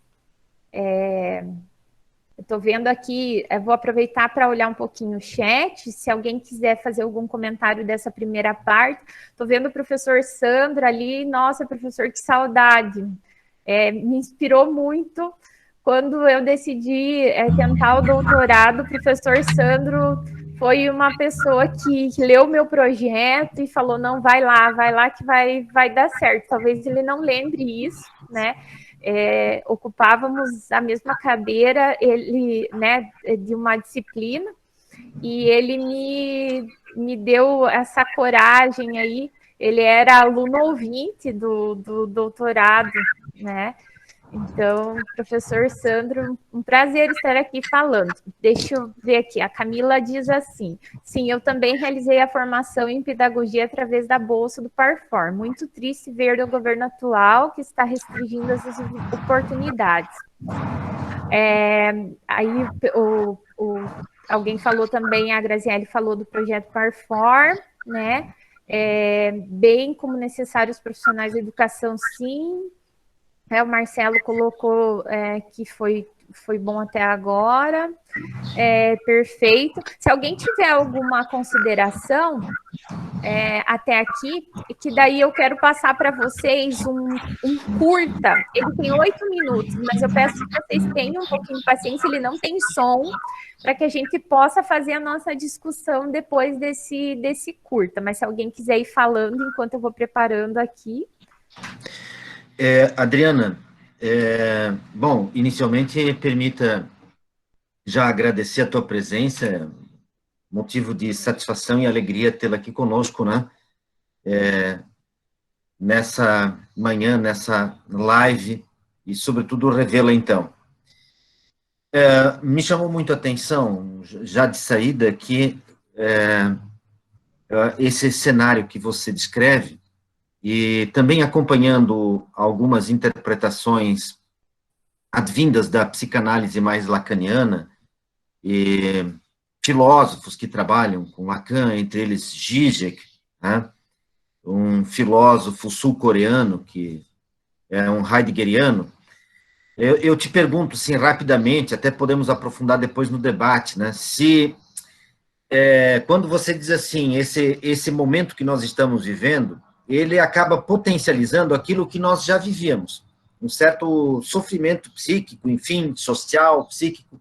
Eu estou vendo aqui, eu vou aproveitar para olhar um pouquinho o chat, se alguém quiser fazer algum comentário dessa primeira parte. Estou vendo o professor Sandro ali, nossa, professor, que saudade. Me inspirou muito quando eu decidi tentar o doutorado. O professor Sandro foi uma pessoa que leu o meu projeto e falou, não, vai lá que vai dar certo. Talvez ele não lembre isso, né? Ocupávamos a mesma cadeira, ele, né, de uma disciplina, e ele me deu essa coragem aí. Ele era aluno ouvinte do doutorado, né? Então, professor Sandro, um prazer estar aqui falando. Deixa eu ver aqui, a Camila diz assim, sim, eu também realizei a formação em pedagogia através da bolsa do Parfor. Muito triste ver o governo atual que está restringindo essas oportunidades. Aí alguém falou também, a Graziele falou do projeto Parfor, né? Bem como necessários os profissionais da educação, sim. O Marcelo colocou que foi bom até agora. Perfeito. Se alguém tiver alguma consideração até aqui, que daí eu quero passar para vocês um curta. Ele tem 8 minutos, mas eu peço que vocês tenham um pouquinho de paciência, ele não tem som, para que a gente possa fazer a nossa discussão depois desse curta. Mas se alguém quiser ir falando enquanto eu vou preparando aqui... Adriana, bom, inicialmente permita já agradecer a tua presença, motivo de satisfação e alegria tê-la aqui conosco, né? Nessa manhã, nessa live, e sobretudo revê-la então. Me chamou muito a atenção, já de saída, que esse cenário que você descreve, e também acompanhando algumas interpretações advindas da psicanálise mais lacaniana, e filósofos que trabalham com Lacan, entre eles Zizek, né, um filósofo sul-coreano, que é um heideggeriano. Eu te pergunto, assim, rapidamente, até podemos aprofundar depois no debate, né, se, quando você diz assim, esse momento que nós estamos vivendo, ele acaba potencializando aquilo que nós já vivíamos, um certo sofrimento psíquico, enfim, social, psíquico.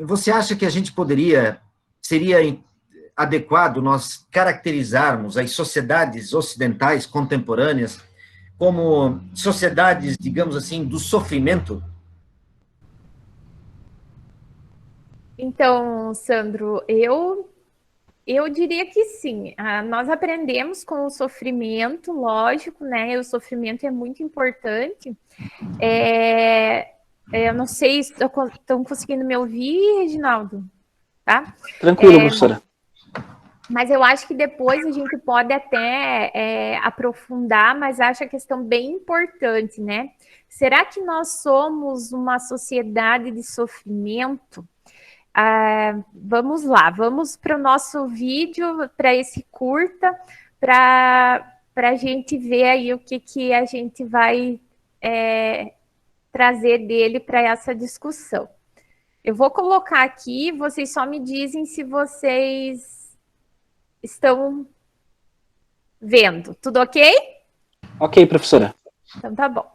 Você acha que a gente seria adequado nós caracterizarmos as sociedades ocidentais contemporâneas como sociedades, digamos assim, do sofrimento? Então, Sandro, eu diria que sim. Nós aprendemos com o sofrimento, lógico, né? O sofrimento é muito importante. Eu não sei se estão conseguindo me ouvir, Reginaldo? Tá? Tranquilo, professora. Mas eu acho que depois a gente pode até aprofundar, mas acho a questão bem importante, né? Será que nós somos uma sociedade de sofrimento? Vamos lá, vamos para o nosso vídeo, para esse curta, para para a gente ver aí o que a gente vai trazer dele para essa discussão. Eu vou colocar aqui, vocês só me dizem se vocês estão vendo. Tudo ok? Ok, professora. Então tá bom.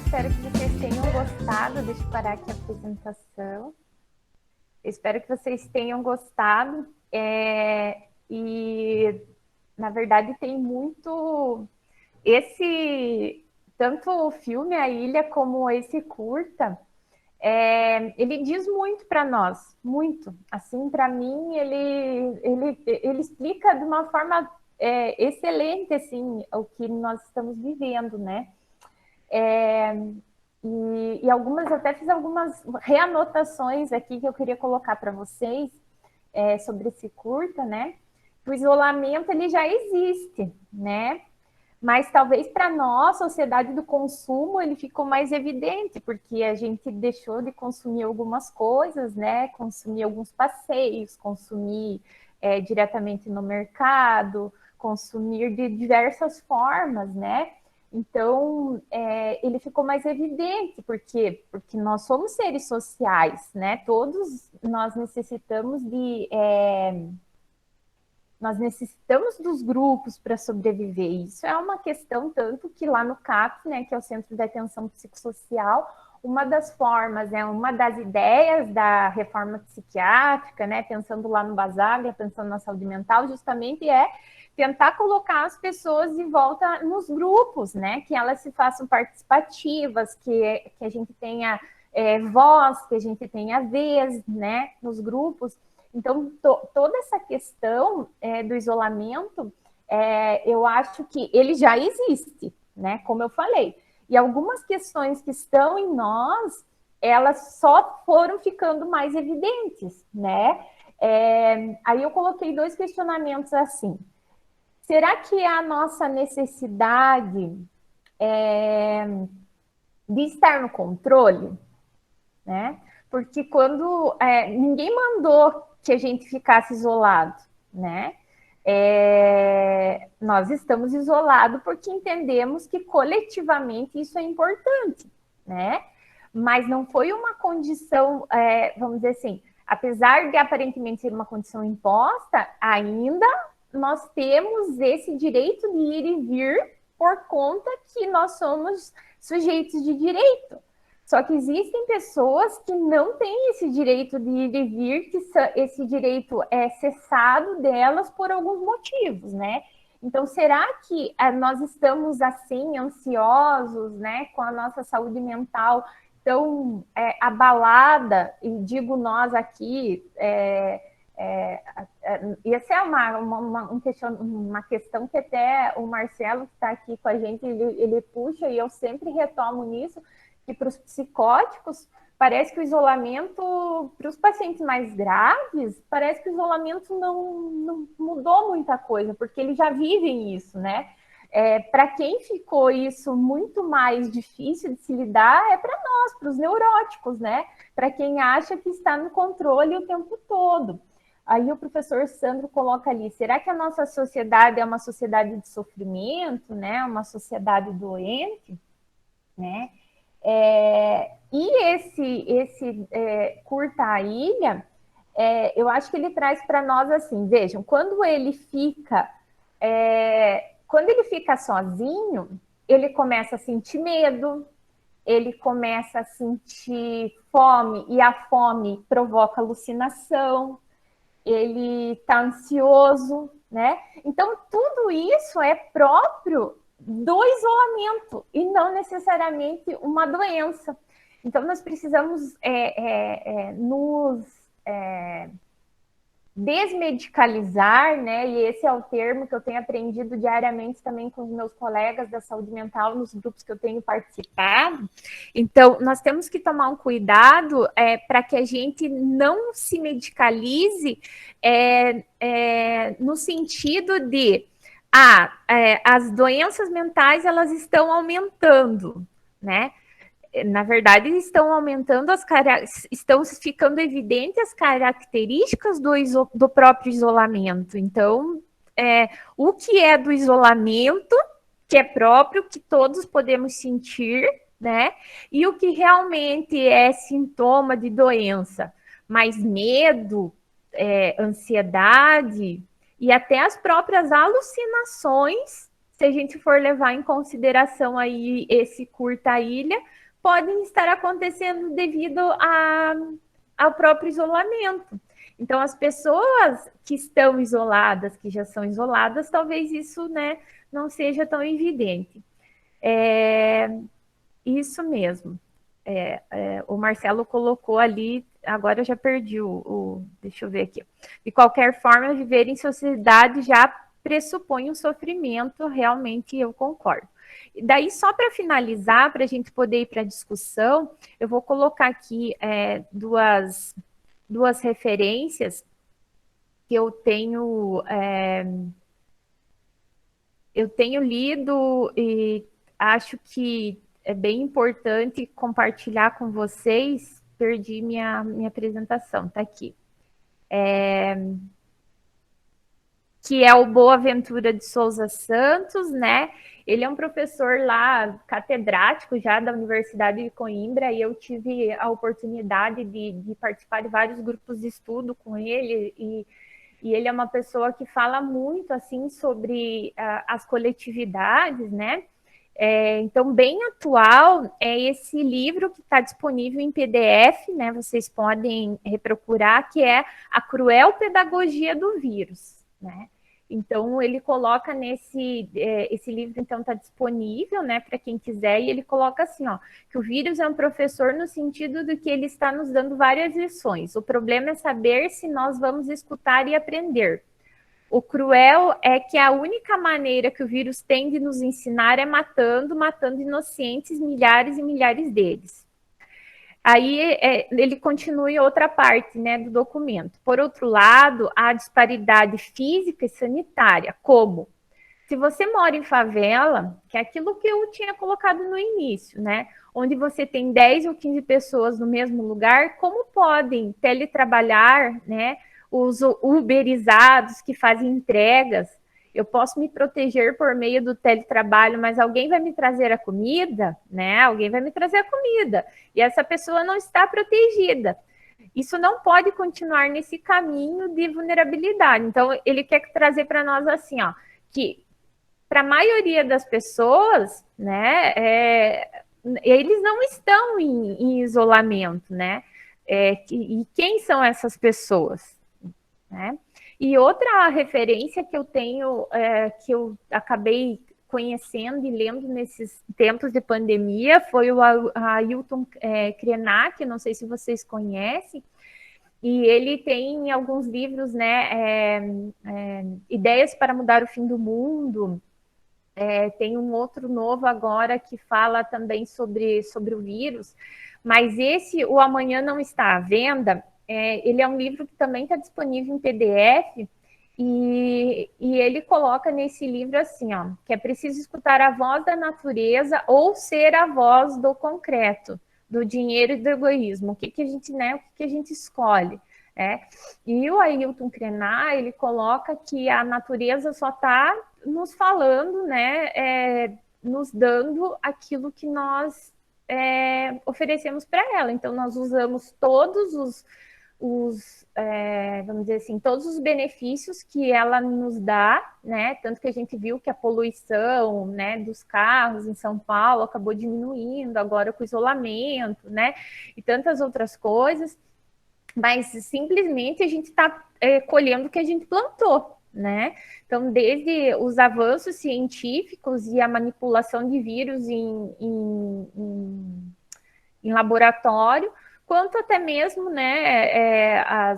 Espero que vocês tenham gostado. Deixa eu parar aqui a apresentação. Espero que vocês tenham gostado. E, na verdade, tem muito... Tanto o filme A Ilha como esse curta, ele diz muito para nós, muito. Assim, para mim, ele explica de uma forma excelente, assim, o que nós estamos vivendo, né? E até fiz algumas reanotações aqui que eu queria colocar para vocês sobre esse curta, né? O isolamento, ele já existe, né? Mas talvez para nós, sociedade do consumo, ele ficou mais evidente, porque a gente deixou de consumir algumas coisas, né? Consumir alguns passeios, consumir diretamente no mercado, consumir de diversas formas, né? Então, ele ficou mais evidente, porque nós somos seres sociais, né? Todos nós necessitamos dos grupos para sobreviver. Isso é uma questão tanto que lá no CAPS, né, que é o Centro de Atenção Psicossocial, uma das formas, uma das ideias da reforma psiquiátrica, né, pensando lá no Basaglia, pensando na saúde mental, justamente tentar colocar as pessoas de volta nos grupos, né, que elas se façam participativas, que a gente tenha voz, que a gente tenha vez, né, nos grupos. Então, toda essa questão do isolamento, eu acho que ele já existe, né, como eu falei. E algumas questões que estão em nós, elas só foram ficando mais evidentes, né? Aí eu coloquei 2 questionamentos assim. Será que a nossa necessidade de estar no controle, né? Porque quando ninguém mandou que a gente ficasse isolado, né? Nós estamos isolados porque entendemos que coletivamente isso é importante, né? Mas não foi uma condição, vamos dizer assim, apesar de aparentemente ser uma condição imposta, ainda nós temos esse direito de ir e vir por conta que nós somos sujeitos de direito. Só que existem pessoas que não têm esse direito de ir e vir, que esse direito é cessado delas por alguns motivos, né? Então, será que nós estamos, assim, ansiosos, né, com a nossa saúde mental tão abalada, e digo nós aqui, essa é uma questão que até o Marcelo, que está aqui com a gente, ele puxa, e eu sempre retomo nisso, que para os psicóticos, parece que o isolamento, para os pacientes mais graves, parece que o isolamento não mudou muita coisa, porque eles já vivem isso, né? Para quem ficou isso muito mais difícil de se lidar, é para nós, para os neuróticos, né? Para quem acha que está no controle o tempo todo. Aí o professor Sandro coloca ali, será que a nossa sociedade é uma sociedade de sofrimento, né? Uma sociedade doente, né? E esse Curta a Ilha, eu acho que ele traz para nós assim, vejam, quando ele fica sozinho, ele começa a sentir medo, ele começa a sentir fome, e a fome provoca alucinação, ele está ansioso, né? Então, tudo isso é próprio do isolamento e não necessariamente uma doença. Então, nós precisamos desmedicalizar, né? E esse é o termo que eu tenho aprendido diariamente também com os meus colegas da saúde mental nos grupos que eu tenho participado. Então, nós temos que tomar um cuidado para que a gente não se medicalize no sentido de as doenças mentais elas estão aumentando, né? Na verdade, estão aumentando estão ficando evidentes as características do próprio isolamento. Então, o que é do isolamento, que é próprio, que todos podemos sentir, né? E o que realmente é sintoma de doença, mais medo, ansiedade e até as próprias alucinações, se a gente for levar em consideração aí esse curta ilha, podem estar acontecendo devido ao próprio isolamento. Então, as pessoas que estão isoladas, que já são isoladas, talvez isso, né, não seja tão evidente. Isso mesmo. O Marcelo colocou ali, agora eu já perdi deixa eu ver aqui. De qualquer forma, viver em sociedade já pressupõe um sofrimento, realmente eu concordo. E daí, só para finalizar, para a gente poder ir para a discussão, eu vou colocar aqui duas referências que eu tenho lido e acho que é bem importante compartilhar com vocês. Perdi minha apresentação, tá aqui. Que é o Boaventura de Souza Santos, né? Ele é um professor lá, catedrático já da Universidade de Coimbra, e eu tive a oportunidade de participar de vários grupos de estudo com ele, e ele é uma pessoa que fala muito, assim, sobre as coletividades, né? Então, bem atual é esse livro que está disponível em PDF, né? Vocês podem reprocurar, que é A Cruel Pedagogia do Vírus, né? Então, ele coloca esse livro, então, está disponível, né, para quem quiser, e ele coloca assim, ó, que o vírus é um professor no sentido de que ele está nos dando várias lições. O problema é saber se nós vamos escutar e aprender. O cruel é que a única maneira que o vírus tem de nos ensinar é matando inocentes, milhares e milhares deles. Aí ele continua em outra parte, né, do documento. Por outro lado, há disparidade física e sanitária, como se você mora em favela, que é aquilo que eu tinha colocado no início, né, onde você tem 10 ou 15 pessoas no mesmo lugar, como podem teletrabalhar, né, os uberizados que fazem entregas? Eu posso me proteger por meio do teletrabalho, mas alguém vai me trazer a comida, né? Alguém vai me trazer a comida. E essa pessoa não está protegida. Isso não pode continuar nesse caminho de vulnerabilidade. Então, ele quer trazer para nós assim, ó, que para a maioria das pessoas, né, eles não estão em isolamento, né? E quem são essas pessoas, né? E outra referência que eu tenho, que eu acabei conhecendo e lendo nesses tempos de pandemia, foi o Ailton Krenak, não sei se vocês conhecem, e ele tem alguns livros, né, Ideias para Mudar o Fim do Mundo. Tem um outro novo agora que fala também sobre o vírus, mas o Amanhã Não Está à Venda, ele é um livro que também está disponível em PDF, e ele coloca nesse livro assim, ó, que é preciso escutar a voz da natureza ou ser a voz do concreto, do dinheiro e do egoísmo. O que a gente, né, o que a gente escolhe? E o Ailton Krenak, ele coloca que a natureza só está nos falando, né, nos dando aquilo que nós oferecemos para ela. Então, nós usamos todos vamos dizer assim, todos os benefícios que ela nos dá, né? Tanto que a gente viu que a poluição, né, dos carros em São Paulo acabou diminuindo agora com o isolamento, né? E tantas outras coisas, mas simplesmente a gente está colhendo o que a gente plantou, né? Então, desde os avanços científicos e a manipulação de vírus em laboratório, quanto até mesmo, né,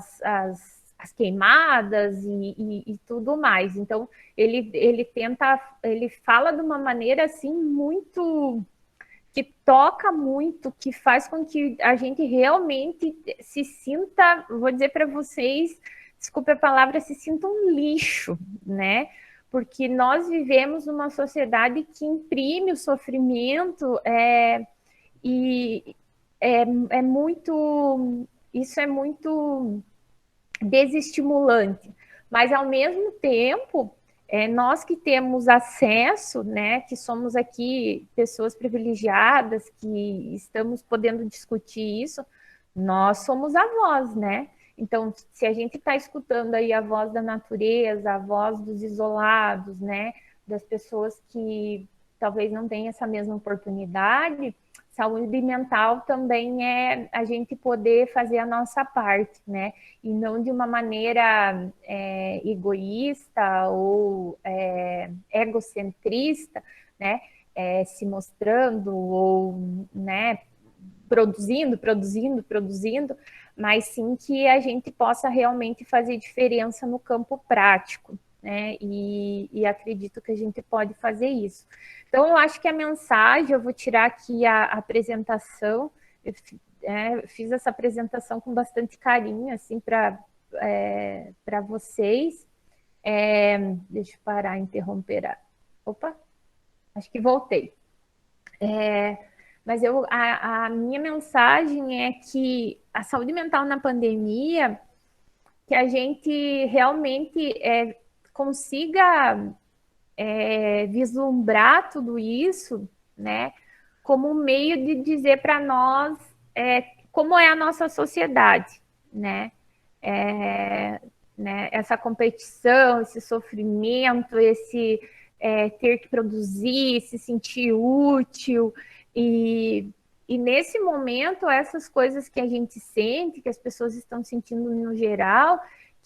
as queimadas e tudo mais. Então, ele fala de uma maneira assim muito que toca muito, que faz com que a gente realmente se sinta, vou dizer para vocês, desculpe a palavra, se sinta um lixo, né? Porque nós vivemos numa sociedade que imprime o sofrimento e é muito, isso é muito desestimulante. Mas, ao mesmo tempo, nós que temos acesso, né, que somos aqui pessoas privilegiadas, que estamos podendo discutir isso, nós somos a voz, né? Então, se a gente está escutando aí a voz da natureza, a voz dos isolados, né, das pessoas que talvez não tenham essa mesma oportunidade, saúde mental também é a gente poder fazer a nossa parte, né? E não de uma maneira egoísta ou egocentrista, né? Se mostrando ou, né, produzindo, mas sim que a gente possa realmente fazer diferença no campo prático, né? E acredito que a gente pode fazer isso. Então, eu acho que a mensagem, eu vou tirar aqui a apresentação, fiz essa apresentação com bastante carinho, assim, para vocês. Deixa eu parar, interromper. Opa, acho que voltei. Mas a minha mensagem é que a saúde mental na pandemia, que a gente realmente consiga vislumbrar tudo isso, né, como um meio de dizer para nós como é a nossa sociedade, né? Essa competição, esse sofrimento, esse ter que produzir, se sentir útil e nesse momento essas coisas que a gente sente, que as pessoas estão sentindo no geral,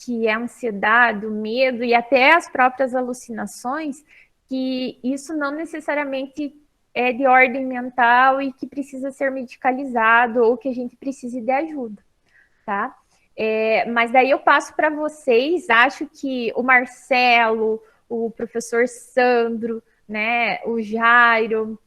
que é a ansiedade, o medo e até as próprias alucinações, que isso não necessariamente é de ordem mental e que precisa ser medicalizado ou que a gente precise de ajuda, tá? Mas daí eu passo para vocês, acho que o Marcelo, o professor Sandro, né, o Jairo,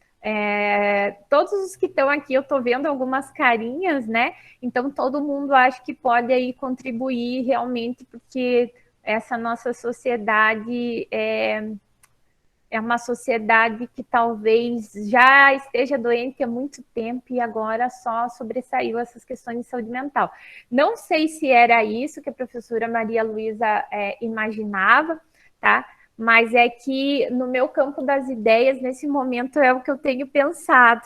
todos os que estão aqui, eu estou vendo algumas carinhas, né? Então todo mundo acho que pode aí contribuir realmente, porque essa nossa sociedade é uma sociedade que talvez já esteja doente há muito tempo e agora só sobressaiu essas questões de saúde mental. Não sei se era isso que a professora Maria Luísa imaginava, tá? Mas é que no meu campo das ideias, nesse momento, é o que eu tenho pensado,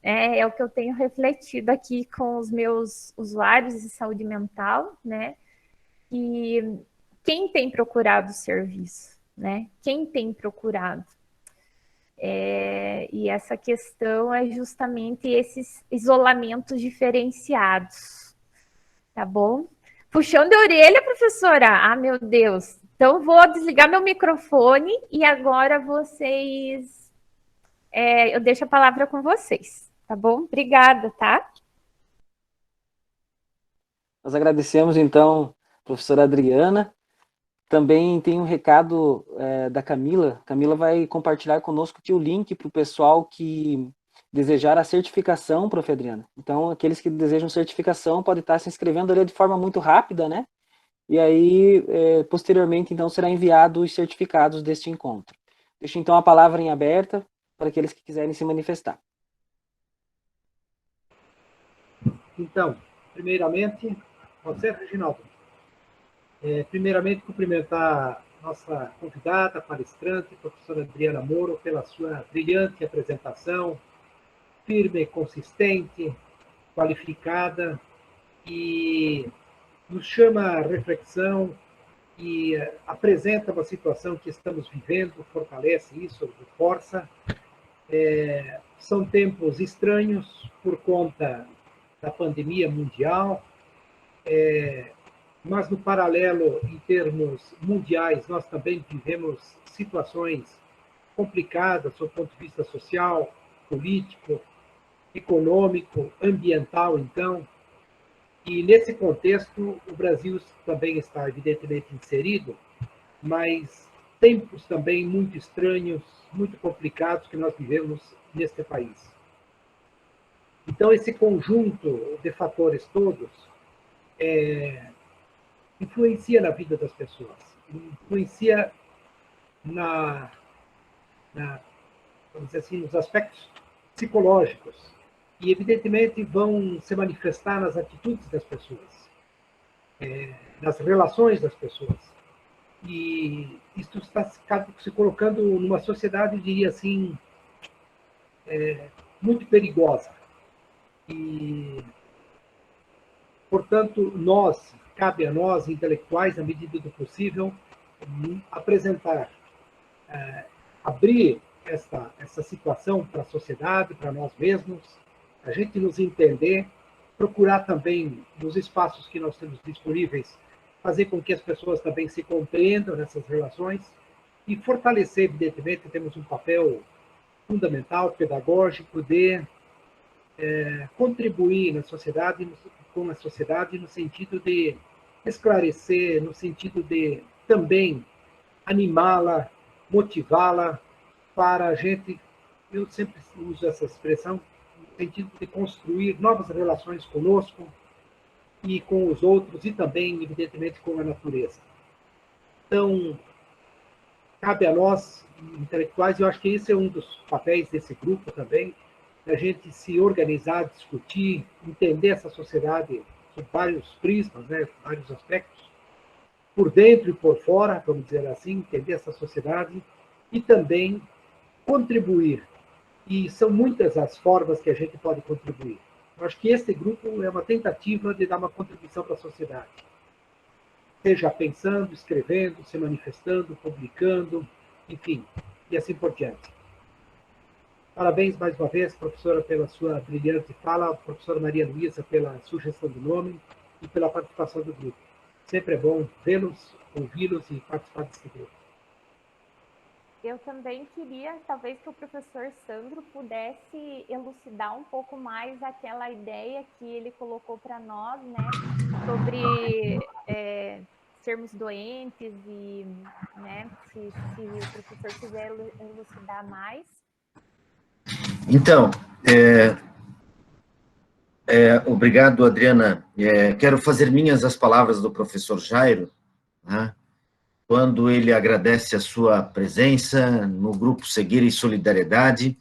é o que eu tenho refletido aqui com os meus usuários de saúde mental, né? E quem tem procurado o serviço, né? Quem tem procurado? E essa questão é justamente esses isolamentos diferenciados, tá bom? Puxão de orelha, professora. Ah, meu Deus. Então, vou desligar meu microfone e agora vocês... eu deixo a palavra com vocês, tá bom? Obrigada, tá? Nós agradecemos, então, professora Adriana. Também tem um recado da Camila. Camila vai compartilhar conosco aqui o link para o pessoal que desejar a certificação, prof. Adriana. Então, aqueles que desejam certificação podem estar se inscrevendo ali de forma muito rápida, né? E aí, posteriormente, então, será enviado os certificados deste encontro. Deixo, então, a palavra em aberta para aqueles que quiserem se manifestar. Então, primeiramente, você, Reginaldo, primeiramente cumprimentar nossa convidada, palestrante, professora Adriana Moro, pela sua brilhante apresentação, firme, consistente, qualificada, e nos chama à reflexão e apresenta uma situação que estamos vivendo, fortalece isso, reforça. São tempos estranhos por conta da pandemia mundial, mas no paralelo, em termos mundiais, nós também vivemos situações complicadas do ponto de vista social, político, econômico, ambiental, então, E, nesse contexto, o Brasil também está, evidentemente, inserido, mas tempos também muito estranhos, muito complicados que nós vivemos neste país. Então, esse conjunto de fatores todos influencia na vida das pessoas, influencia vamos dizer assim, nos aspectos psicológicos, e, evidentemente, vão se manifestar nas atitudes das pessoas, nas relações das pessoas. E isso está se colocando numa sociedade, eu diria assim, muito perigosa. E, portanto, cabe a nós, intelectuais, na medida do possível, apresentar, abrir essa situação para a sociedade, para nós mesmos, a gente nos entender, procurar também, nos espaços que nós temos disponíveis, fazer com que as pessoas também se compreendam nessas relações e fortalecer, evidentemente, temos um papel fundamental, pedagógico, de contribuir na sociedade, com a sociedade, no sentido de esclarecer, no sentido de também animá-la, motivá-la para a gente, eu sempre uso essa expressão, no sentido de construir novas relações conosco e com os outros, e também, evidentemente, com a natureza. Então, cabe a nós, intelectuais, eu acho que esse é um dos papéis desse grupo também, a gente se organizar, discutir, entender essa sociedade sob vários prismas, né, vários aspectos, por dentro e por fora, vamos dizer assim, entender essa sociedade e também contribuir. E são muitas as formas que a gente pode contribuir. Eu acho que esse grupo é uma tentativa de dar uma contribuição para a sociedade. Seja pensando, escrevendo, se manifestando, publicando, enfim, e assim por diante. Parabéns mais uma vez, professora, pela sua brilhante fala, professora Maria Luísa, pela sugestão do nome e pela participação do grupo. Sempre é bom vê-los, ouvi-los e participar desse grupo. Eu também queria, talvez, que o professor Sandro pudesse elucidar um pouco mais aquela ideia que ele colocou para nós, né, sobre sermos doentes e, né, se o professor quiser elucidar mais. Então, obrigado, Adriana. Quero fazer minhas as palavras do professor Jairo, né, quando ele agradece a sua presença no grupo Cegueira e Solidariedade.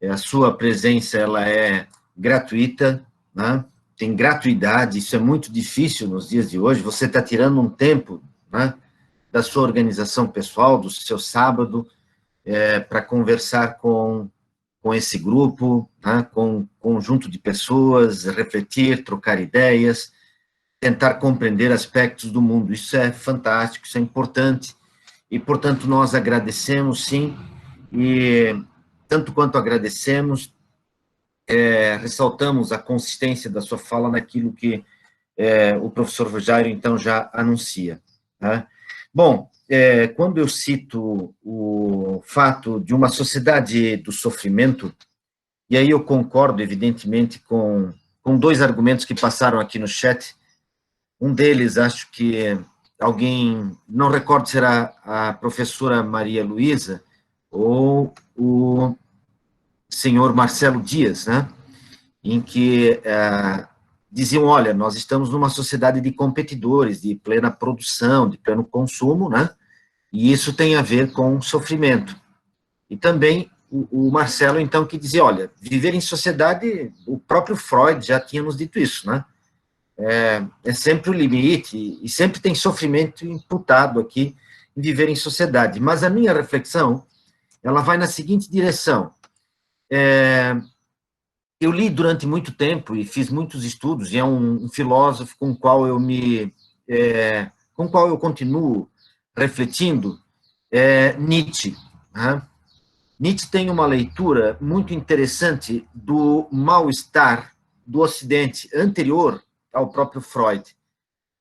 A sua presença ela é gratuita, né, tem gratuidade, isso é muito difícil nos dias de hoje. Você está tirando um tempo, né, da sua organização pessoal, do seu sábado, para conversar com esse grupo, né, com um conjunto de pessoas, refletir, trocar ideias, tentar compreender aspectos do mundo. Isso é fantástico, isso é importante, e, portanto, nós agradecemos, sim, e tanto quanto agradecemos, ressaltamos a consistência da sua fala naquilo que o professor Jairo, então, já anuncia. Tá? Bom, quando eu cito o fato de uma sociedade do sofrimento, e aí eu concordo, evidentemente, com dois argumentos que passaram aqui no chat. Um deles, acho que alguém, não recordo se era a professora Maria Luísa ou o senhor Marcelo Dias, né, em que diziam, olha, nós estamos numa sociedade de competidores, de plena produção, de pleno consumo, né, e isso tem a ver com sofrimento. E também o Marcelo, então, que dizia, olha, viver em sociedade, o próprio Freud já tinha nos dito isso, né, é sempre o limite, e sempre tem sofrimento imputado aqui em viver em sociedade. Mas a minha reflexão, ela vai na seguinte direção. Eu li durante muito tempo e fiz muitos estudos, e é um filósofo com o qual eu continuo refletindo, Nietzsche. Né? Nietzsche tem uma leitura muito interessante do mal-estar do Ocidente, anterior ao próprio Freud.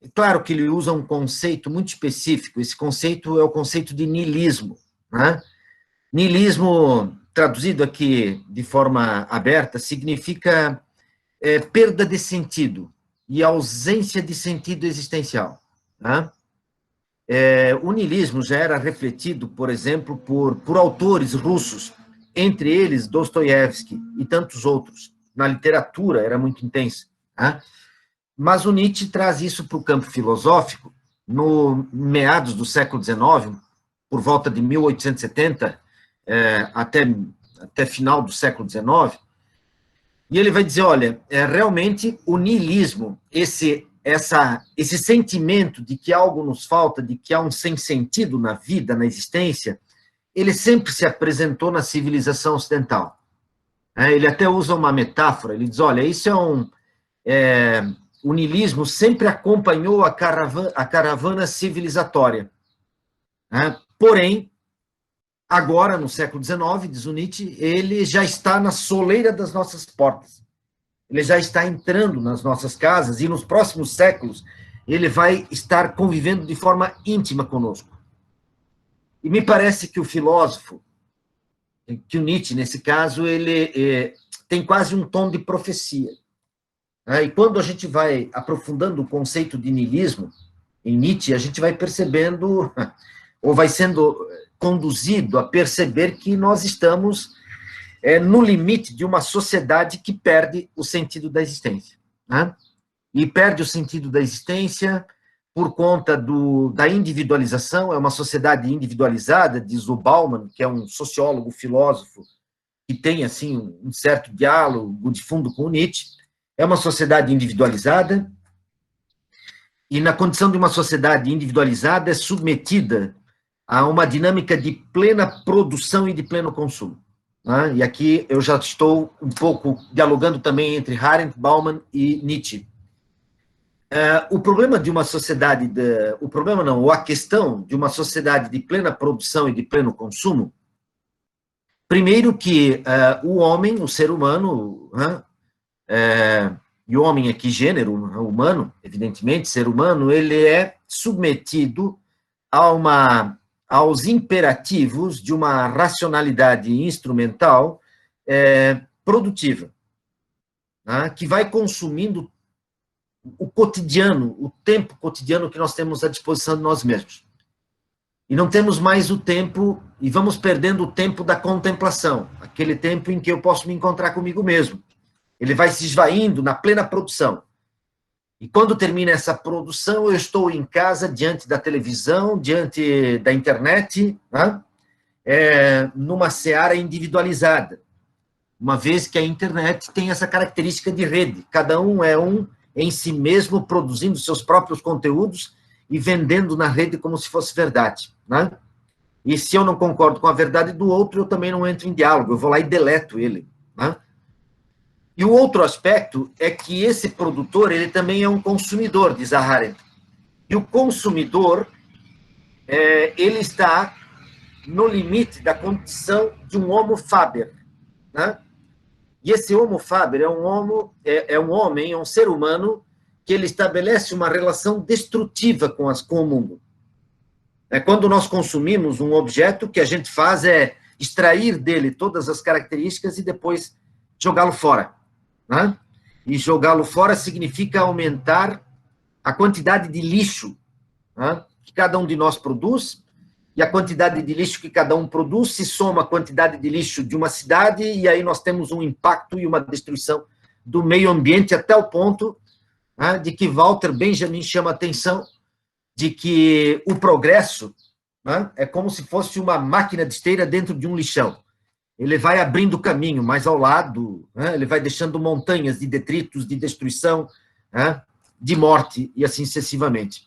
É claro que ele usa um conceito muito específico, esse conceito é o conceito de niilismo. Né? Niilismo, traduzido aqui de forma aberta, significa perda de sentido, e ausência de sentido existencial. Né? O niilismo já era refletido, por exemplo, por autores russos, entre eles Dostoiévski e tantos outros. Na literatura era muito intensa. Né? Mas o Nietzsche traz isso para o campo filosófico, no meados do século XIX, por volta de 1870, até final do século XIX, e ele vai dizer, olha, realmente o niilismo, esse sentimento de que algo nos falta, de que há um sem-sentido na vida, na existência, ele sempre se apresentou na civilização ocidental. Ele até usa uma metáfora, ele diz, olha, isso o niilismo sempre acompanhou a caravana civilizatória. Porém, agora, no século XIX, diz o Nietzsche, ele já está na soleira das nossas portas. Ele já está entrando nas nossas casas e nos próximos séculos ele vai estar convivendo de forma íntima conosco. E me parece que o filósofo, que o Nietzsche, nesse caso, ele tem quase um tom de profecia. E quando a gente vai aprofundando o conceito de niilismo em Nietzsche, a gente vai percebendo, ou vai sendo conduzido a perceber que nós estamos no limite de uma sociedade que perde o sentido da existência. Né? E perde o sentido da existência por conta da individualização, é uma sociedade individualizada, diz o Bauman, que é um sociólogo, filósofo, que tem assim, um certo diálogo de fundo com o Nietzsche. É uma sociedade individualizada, e na condição de uma sociedade individualizada é submetida a uma dinâmica de plena produção e de pleno consumo. Né? E aqui eu já estou um pouco dialogando também entre Arendt, Bauman e Nietzsche. O problema de uma sociedade, ou a questão de uma sociedade de plena produção e de pleno consumo, primeiro que o homem, o ser humano, e o homem aqui, gênero humano, evidentemente, ser humano, ele é submetido aos imperativos de uma racionalidade instrumental produtiva, né, que vai consumindo o cotidiano, o tempo cotidiano que nós temos à disposição de nós mesmos. E não temos mais o tempo, e vamos perdendo o tempo da contemplação, aquele tempo em que eu posso me encontrar comigo mesmo. Ele vai se esvaindo na plena produção. E quando termina essa produção, eu estou em casa, diante da televisão, diante da internet, né? Numa seara individualizada, uma vez que a internet tem essa característica de rede. Cada um é em si mesmo, produzindo seus próprios conteúdos e vendendo na rede como se fosse verdade. Né? E se eu não concordo com a verdade do outro, eu também não entro em diálogo, eu vou lá e deleto ele. Né? E o outro aspecto é que esse produtor, ele também é um consumidor, diz a Arendt. E o consumidor, ele está no limite da condição de um homo faber. Né? E esse homo faber é um homem, é um ser humano que ele estabelece uma relação destrutiva com o mundo. Quando nós consumimos um objeto, o que a gente faz é extrair dele todas as características e depois jogá-lo fora. Né? E jogá-lo fora significa aumentar a quantidade de lixo, né, que cada um de nós produz, e a quantidade de lixo que cada um produz se soma à quantidade de lixo de uma cidade, e aí nós temos um impacto e uma destruição do meio ambiente, até o ponto, né, de que Walter Benjamin chama a atenção de que o progresso, né, é como se fosse uma máquina de esteira dentro de um lixão. Ele vai abrindo caminho, mas ao lado, né, ele vai deixando montanhas de detritos, de destruição, né, de morte, e assim sucessivamente.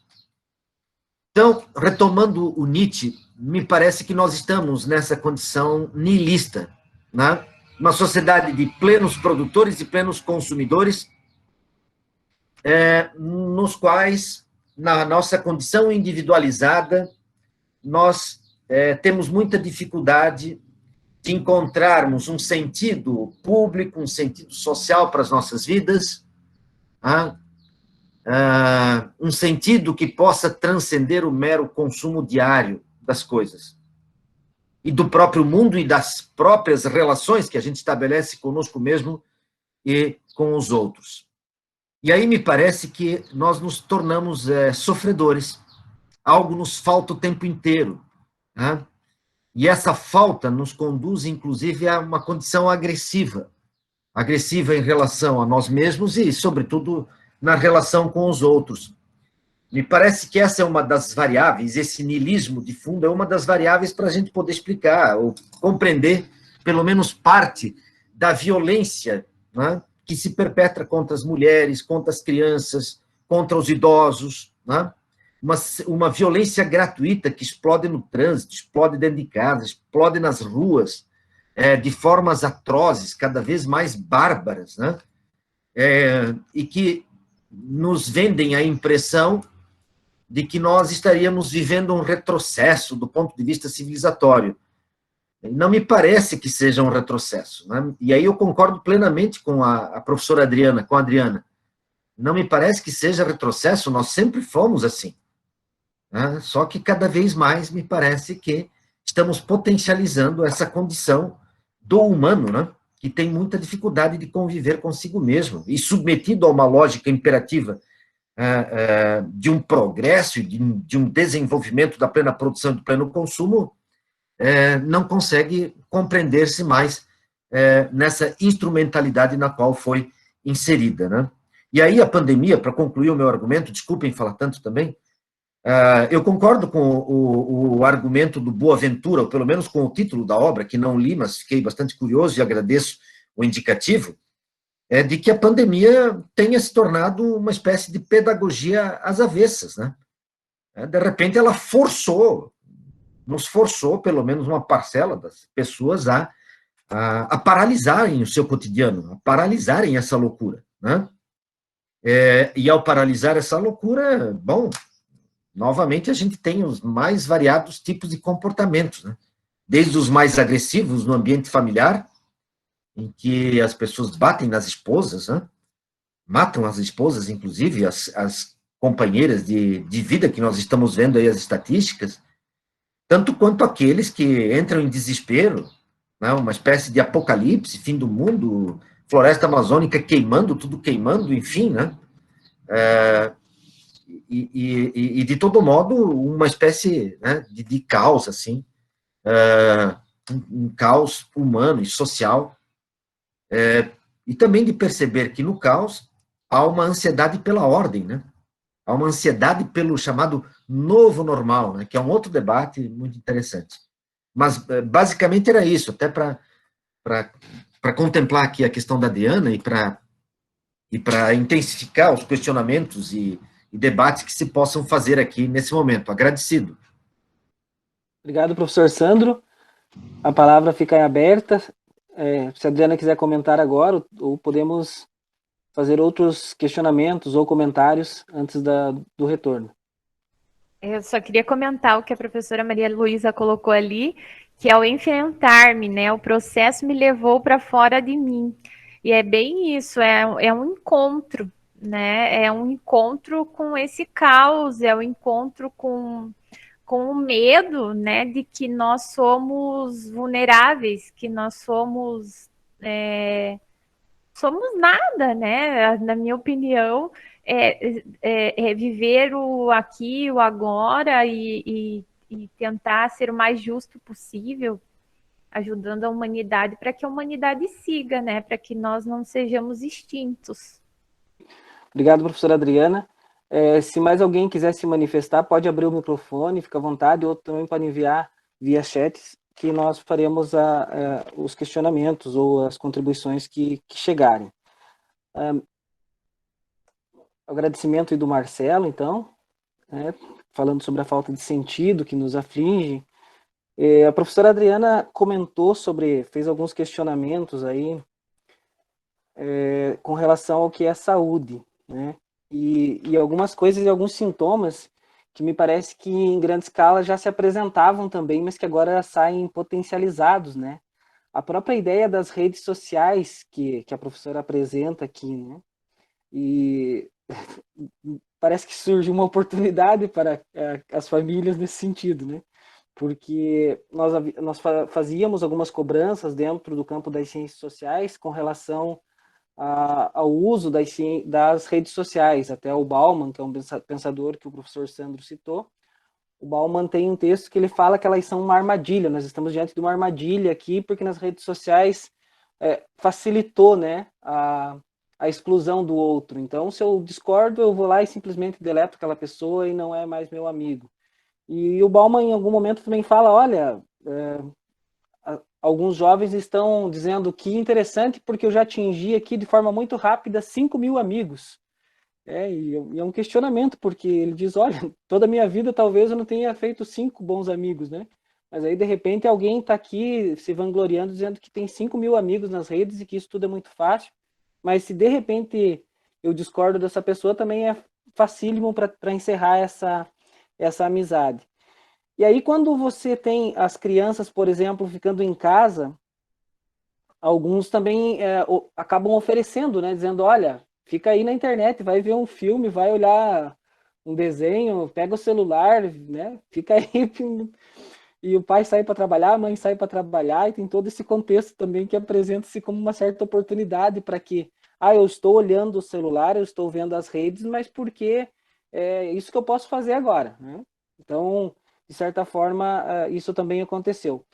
Então, retomando o Nietzsche, me parece que nós estamos nessa condição nihilista, né? Uma sociedade de plenos produtores e plenos consumidores, nos quais, na nossa condição individualizada, nós temos muita dificuldade de encontrarmos um sentido público, um sentido social para as nossas vidas, né? Um sentido que possa transcender o mero consumo diário das coisas, e do próprio mundo e das próprias relações que a gente estabelece conosco mesmo e com os outros. E aí me parece que nós nos tornamos sofredores, algo nos falta o tempo inteiro, né? E essa falta nos conduz, inclusive, a uma condição agressiva, agressiva em relação a nós mesmos e, sobretudo, na relação com os outros. Me parece que essa é uma das variáveis, esse niilismo de fundo é uma das variáveis para a gente poder explicar ou compreender, pelo menos, parte da violência, né, que se perpetra contra as mulheres, contra as crianças, contra os idosos, né? Uma violência gratuita que explode no trânsito, explode dentro de casa, explode nas ruas, de formas atrozes, cada vez mais bárbaras, né? E que nos vendem a impressão de que nós estaríamos vivendo um retrocesso do ponto de vista civilizatório. Não me parece que seja um retrocesso, né? E aí eu concordo plenamente com a professora Adriana, com a Adriana. Não me parece que seja retrocesso, nós sempre fomos assim, né? Só que cada vez mais me parece que estamos potencializando essa condição do humano, né? Que tem muita dificuldade de conviver consigo mesmo, e submetido a uma lógica imperativa de um progresso, de um desenvolvimento da plena produção e do pleno consumo, não consegue compreender-se mais nessa instrumentalidade na qual foi inserida, né? E aí a pandemia, para concluir o meu argumento, desculpem falar tanto também, eu concordo com o argumento do Boaventura, ou pelo menos com o título da obra, que não li, mas fiquei bastante curioso e agradeço o indicativo, de que a pandemia tenha se tornado uma espécie de pedagogia às avessas, né? De repente ela nos forçou, pelo menos uma parcela das pessoas, a paralisarem o seu cotidiano, a paralisarem essa loucura, né? E ao paralisar essa loucura, bom, novamente a gente tem os mais variados tipos de comportamentos, né? Desde os mais agressivos no ambiente familiar, em que as pessoas batem nas esposas, né? Matam as esposas, inclusive, as companheiras de vida que nós estamos vendo aí as estatísticas, tanto quanto aqueles que entram em desespero, né, uma espécie de apocalipse, fim do mundo, floresta amazônica queimando, tudo queimando, enfim, né? E de todo modo, uma espécie, né, de caos, assim, um caos humano e social, e também de perceber que no caos há uma ansiedade pela ordem, né? Há uma ansiedade pelo chamado novo normal, né? Que é um outro debate muito interessante. Mas, basicamente, era isso, até para contemplar aqui a questão da Diana e para intensificar os questionamentos e debates que se possam fazer aqui nesse momento. Agradecido. Obrigado, professor Sandro. A palavra fica aberta. Se a Adriana quiser comentar agora, ou podemos fazer outros questionamentos ou comentários antes do retorno. Eu só queria comentar o que a professora Maria Luísa colocou ali, que é o enfrentar-me, né? O processo me levou para fora de mim. E é bem isso, é um encontro, né? É um encontro com esse caos, é um encontro com o medo, né, de que nós somos vulneráveis, que nós somos nada, né? Na minha opinião, é viver o aqui, o agora e tentar ser o mais justo possível, ajudando a humanidade para que a humanidade siga, né? Para que nós não sejamos extintos. Obrigado, professora Adriana. Se mais alguém quiser se manifestar, pode abrir o microfone, fica à vontade, ou também pode enviar via chat, que nós faremos os questionamentos ou as contribuições que chegarem. Agradecimento aí do Marcelo, então, né, falando sobre a falta de sentido que nos aflige. A professora Adriana comentou fez alguns questionamentos aí com relação ao que é saúde, né? E algumas coisas e alguns sintomas que me parece que em grande escala já se apresentavam também, mas que agora saem potencializados, né? A própria ideia das redes sociais que a professora apresenta aqui, né? E parece que surge uma oportunidade para as famílias nesse sentido, né? Porque nós fazíamos algumas cobranças dentro do campo das ciências sociais com relação ao uso das redes sociais. Até o Bauman, que é um pensador que o professor Sandro citou, o Bauman tem um texto que ele fala que elas são uma armadilha. Nós estamos diante de uma armadilha aqui, porque nas redes sociais facilitou, né, a exclusão do outro. Então, se eu discordo, eu vou lá e simplesmente deleto aquela pessoa e não é mais meu amigo. E o Bauman, em algum momento, também fala, olha, alguns jovens estão dizendo que interessante, porque eu já atingi aqui de forma muito rápida 5.000 amigos. E é um questionamento, porque ele diz, olha, toda a minha vida talvez eu não tenha feito 5 bons amigos, né? Mas aí, de repente, alguém está aqui se vangloriando, dizendo que tem 5.000 amigos nas redes e que isso tudo é muito fácil. Mas se, de repente, eu discordo dessa pessoa, também é facílimo para encerrar essa amizade. E aí, quando você tem as crianças, por exemplo, ficando em casa, alguns também acabam oferecendo, né? Dizendo, olha, fica aí na internet, vai ver um filme, vai olhar um desenho, pega o celular, né? Fica aí. E o pai sai para trabalhar, a mãe sai para trabalhar, e tem todo esse contexto também que apresenta-se como uma certa oportunidade para que, eu estou olhando o celular, eu estou vendo as redes, mas porque é isso que eu posso fazer agora, né? Então, de certa forma, isso também aconteceu.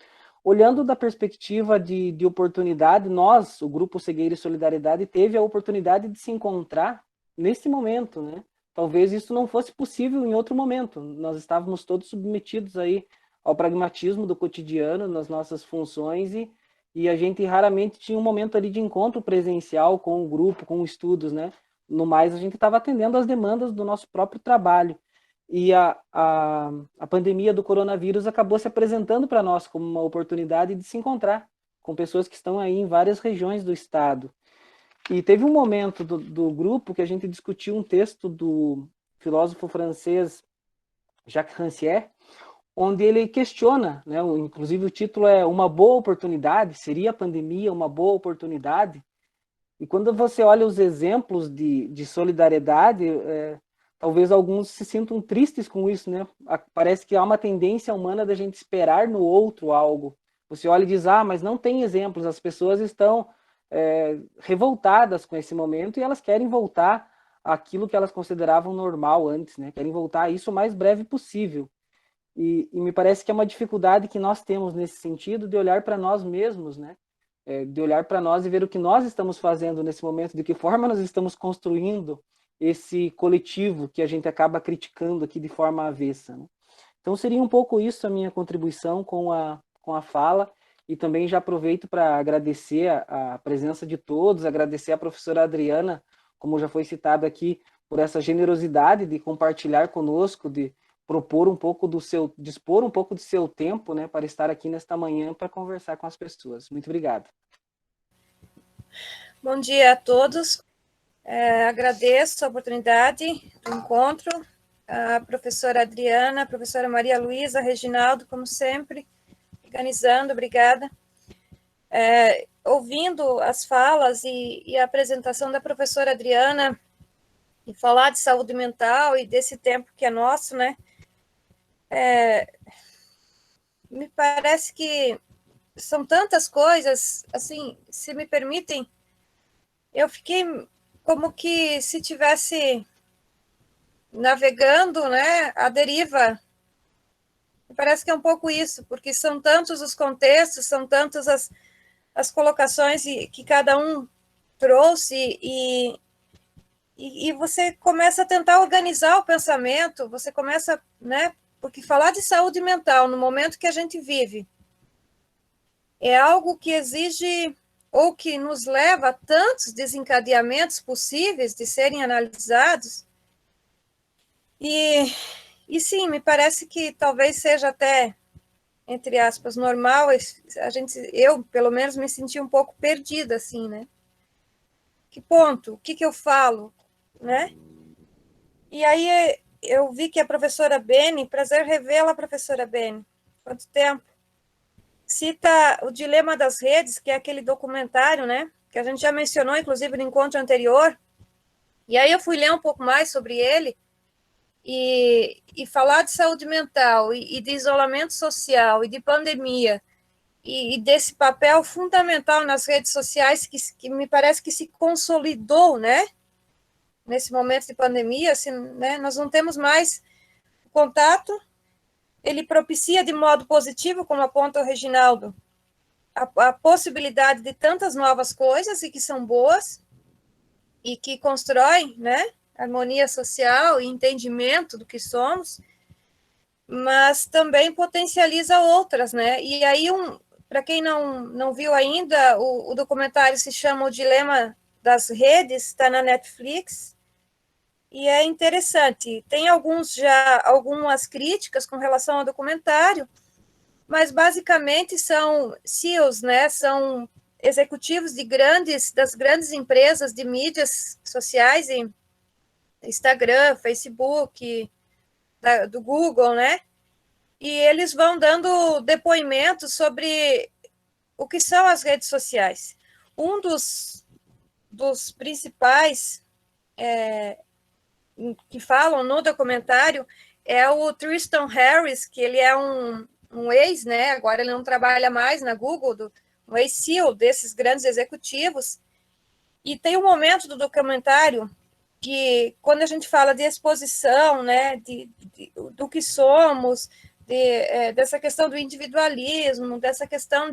Olhando da perspectiva de oportunidade, nós, o Grupo Cegueira e Solidariedade, teve a oportunidade de se encontrar nesse momento, né? Talvez isso não fosse possível em outro momento. Nós estávamos todos submetidos aí ao pragmatismo do cotidiano, nas nossas funções, e a gente raramente tinha um momento ali de encontro presencial com o grupo, com estudos, né? No mais, a gente estava atendendo às demandas do nosso próprio trabalho. E a pandemia do coronavírus acabou se apresentando para nós como uma oportunidade de se encontrar com pessoas que estão aí em várias regiões do estado. E teve um momento do grupo que a gente discutiu um texto do filósofo francês Jacques Rancière, onde ele questiona, né, inclusive o título é Uma Boa Oportunidade, seria a pandemia uma boa oportunidade? E quando você olha os exemplos de solidariedade, talvez alguns se sintam tristes com isso, né? Parece que há uma tendência humana da gente esperar no outro algo. Você olha e diz, mas não tem exemplos, as pessoas estão revoltadas com esse momento e elas querem voltar àquilo que elas consideravam normal antes, né? Querem voltar a isso o mais breve possível. E me parece que é uma dificuldade que nós temos nesse sentido de olhar para nós mesmos, né? De olhar para nós e ver o que nós estamos fazendo nesse momento, de que forma nós estamos construindo esse coletivo que a gente acaba criticando aqui de forma avessa, né? Então seria um pouco isso a minha contribuição com a fala, e também já aproveito para agradecer a presença de todos, agradecer a professora Adriana, como já foi citado aqui, por essa generosidade de compartilhar conosco, de propor um pouco dispor um pouco do seu tempo, né, para estar aqui nesta manhã para conversar com as pessoas. Muito obrigado. Bom dia a todos. Agradeço a oportunidade do encontro, a professora Adriana, a professora Maria Luísa, Reginaldo, como sempre, organizando, obrigada. Ouvindo as falas e a apresentação da professora Adriana, e falar de saúde mental e desse tempo que é nosso, né? Me parece que são tantas coisas, assim, se me permitem, eu fiquei como que se tivesse navegando, né, à deriva. Me parece que é um pouco isso, porque são tantos os contextos, são tantas as colocações que cada um trouxe, e você começa a tentar organizar o pensamento, você começa, né, porque falar de saúde mental no momento que a gente vive é algo que exige ou que nos leva a tantos desencadeamentos possíveis de serem analisados. E sim, me parece que talvez seja até, entre aspas, normal, eu, pelo menos, me senti um pouco perdida, assim, né? Que ponto? O que eu falo, né? E aí eu vi que a professora Beni, prazer revê-la, professora Beni, quanto tempo, cita o Dilema das Redes, que é aquele documentário, né, que a gente já mencionou, inclusive, no encontro anterior, e aí eu fui ler um pouco mais sobre ele, e falar de saúde mental, e de isolamento social, e de pandemia, e desse papel fundamental nas redes sociais que me parece que se consolidou, né? Nesse momento de pandemia, assim, né? Nós não temos mais contato, ele propicia de modo positivo, como aponta o Reginaldo, a possibilidade de tantas novas coisas e que são boas e que constroem, né, harmonia social e entendimento do que somos, mas também potencializa outras, né? E aí, para quem não viu ainda, o documentário se chama O Dilema das Redes, está na Netflix, e é interessante. Tem algumas críticas com relação ao documentário, mas basicamente são CEOs, né? São executivos das grandes empresas de mídias sociais, Instagram, Facebook, do Google, né? E eles vão dando depoimentos sobre o que são as redes sociais. Um dos principais que falam no documentário é o Tristan Harris, que ele é um ex, né? Agora ele não trabalha mais na Google, um ex-CEO desses grandes executivos. E tem um momento do documentário que, quando a gente fala de exposição, né, do que somos, dessa questão do individualismo, dessa questão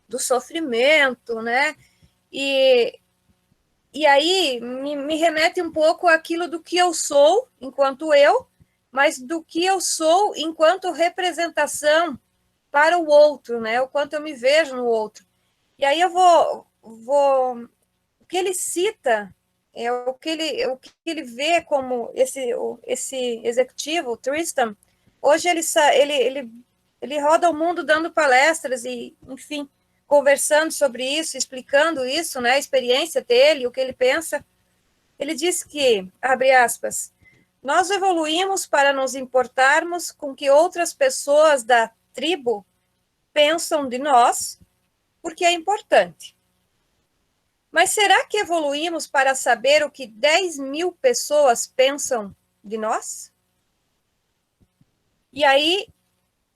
do sofrimento, né, e aí me remete um pouco àquilo do que eu sou enquanto eu, mas do que eu sou enquanto representação para o outro, né, o quanto eu me vejo no outro. E aí eu vou o que ele cita é o que ele vê como esse executivo, o Tristan. Hoje ele roda o mundo dando palestras e, enfim, conversando sobre isso, explicando isso, né, a experiência dele, o que ele pensa. Ele diz que, abre aspas, nós evoluímos para nos importarmos com o que outras pessoas da tribo pensam de nós, porque é importante. Mas será que evoluímos para saber o que 10.000 pessoas pensam de nós? E aí,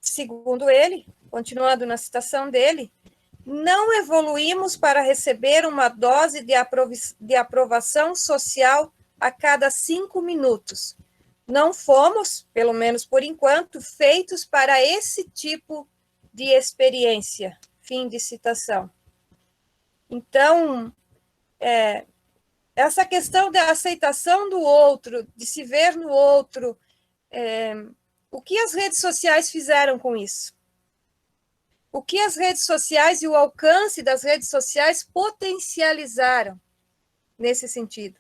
segundo ele, continuando na citação dele, não evoluímos para receber uma dose de aprovação social a cada 5 minutos. Não fomos, pelo menos por enquanto, feitos para esse tipo de experiência. Fim de citação. Então, essa questão da aceitação do outro, de se ver no outro, o que as redes sociais fizeram com isso? O que as redes sociais e o alcance das redes sociais potencializaram nesse sentido?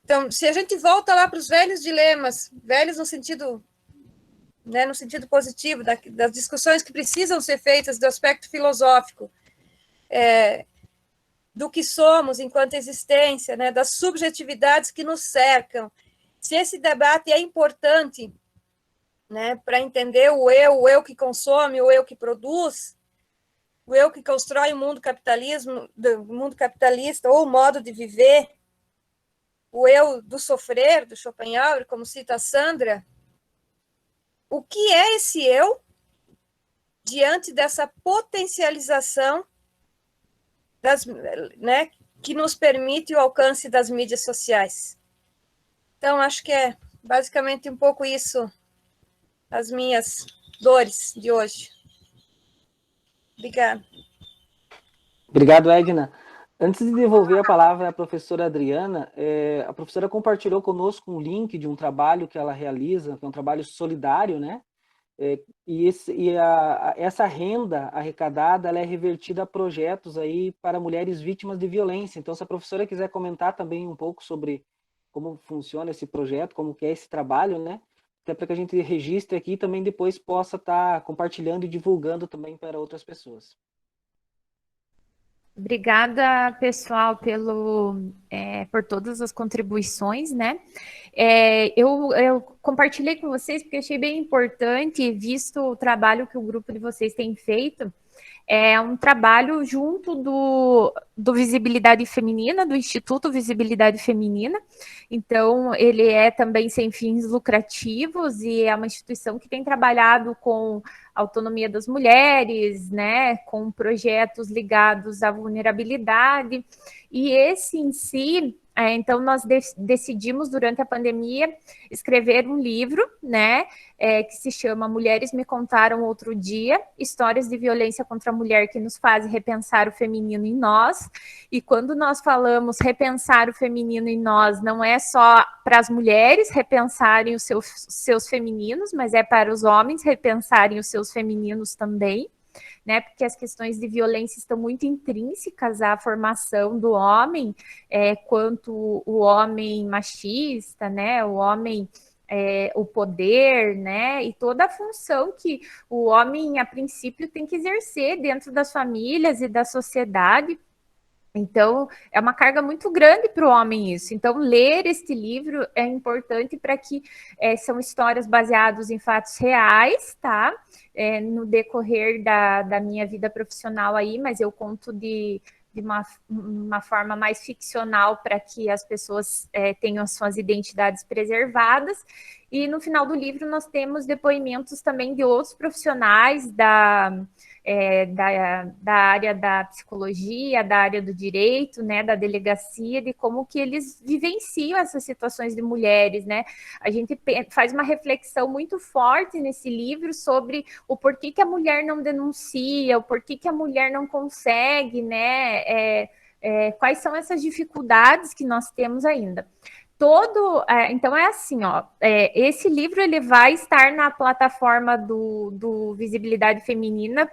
Então, se a gente volta lá para os velhos dilemas, velhos no sentido, né, no sentido positivo, das discussões que precisam ser feitas do aspecto filosófico, do que somos enquanto existência, né, das subjetividades que nos cercam. Se esse debate é importante, né, para entender o eu que consome, o eu que produz, o eu que constrói o mundo capitalista ou o modo de viver, o eu do sofrer, do Schopenhauer, como cita a Sandra, o que é esse eu diante dessa potencialização né, que nos permite o alcance das mídias sociais? Então, acho que é basicamente um pouco isso, as minhas dores de hoje. Obrigada. Obrigado, Edna. Antes de devolver a palavra à professora Adriana, a professora compartilhou conosco um link de um trabalho que ela realiza, que é um trabalho solidário, né? Essa renda arrecadada ela é revertida a projetos aí para mulheres vítimas de violência. Então, se a professora quiser comentar também um pouco sobre como funciona esse projeto, como que é esse trabalho, né? Até para que a gente registre aqui e também depois possa estar compartilhando e divulgando também para outras pessoas. Obrigada, pessoal, por todas as contribuições, né? Eu compartilhei com vocês porque achei bem importante, visto o trabalho que o grupo de vocês tem feito, é um trabalho junto do Visibilidade Feminina, do Instituto Visibilidade Feminina. Então, ele é também sem fins lucrativos e é uma instituição que tem trabalhado com autonomia das mulheres, né, com projetos ligados à vulnerabilidade. E esse em si, então nós decidimos durante a pandemia escrever um livro, né, que se chama Mulheres Me Contaram Outro Dia, Histórias de Violência contra a Mulher que nos fazem repensar o feminino em nós. E quando nós falamos repensar o feminino em nós, não é só para as mulheres repensarem os seus femininos, mas é para os homens repensarem os seus femininos também, né? Porque as questões de violência estão muito intrínsecas à formação do homem, quanto o homem machista, né? O homem o poder, né, e toda a função que o homem, a princípio, tem que exercer dentro das famílias e da sociedade. Então, é uma carga muito grande para o homem isso. Então, ler este livro é importante para que são histórias baseadas em fatos reais, tá? No decorrer da minha vida profissional aí, mas eu conto de uma forma mais ficcional para que as pessoas tenham as suas identidades preservadas. E no final do livro nós temos depoimentos também de outros profissionais da área da psicologia, da área do direito, né, da delegacia, de como que eles vivenciam essas situações de mulheres, né? A gente faz uma reflexão muito forte nesse livro sobre o porquê que a mulher não denuncia, o porquê que a mulher não consegue, né? Quais são essas dificuldades que nós temos ainda. Então é assim, ó, esse livro ele vai estar na plataforma do Visibilidade Feminina,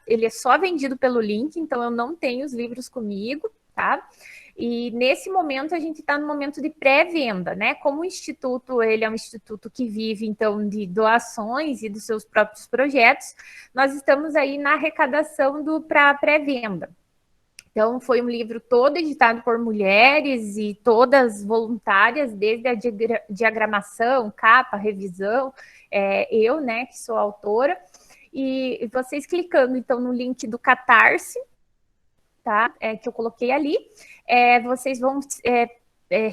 ele é só vendido pelo link, então eu não tenho os livros comigo, tá? E nesse momento a gente está no momento de pré-venda, né? Como o Instituto, ele é um instituto que vive, então, de doações e dos seus próprios projetos, nós estamos aí na arrecadação para pré-venda. Então, foi um livro todo editado por mulheres e todas voluntárias, desde a diagramação, capa, revisão, eu, né, que sou autora. E vocês clicando, então, no link do Catarse, tá, que eu coloquei ali, vocês vão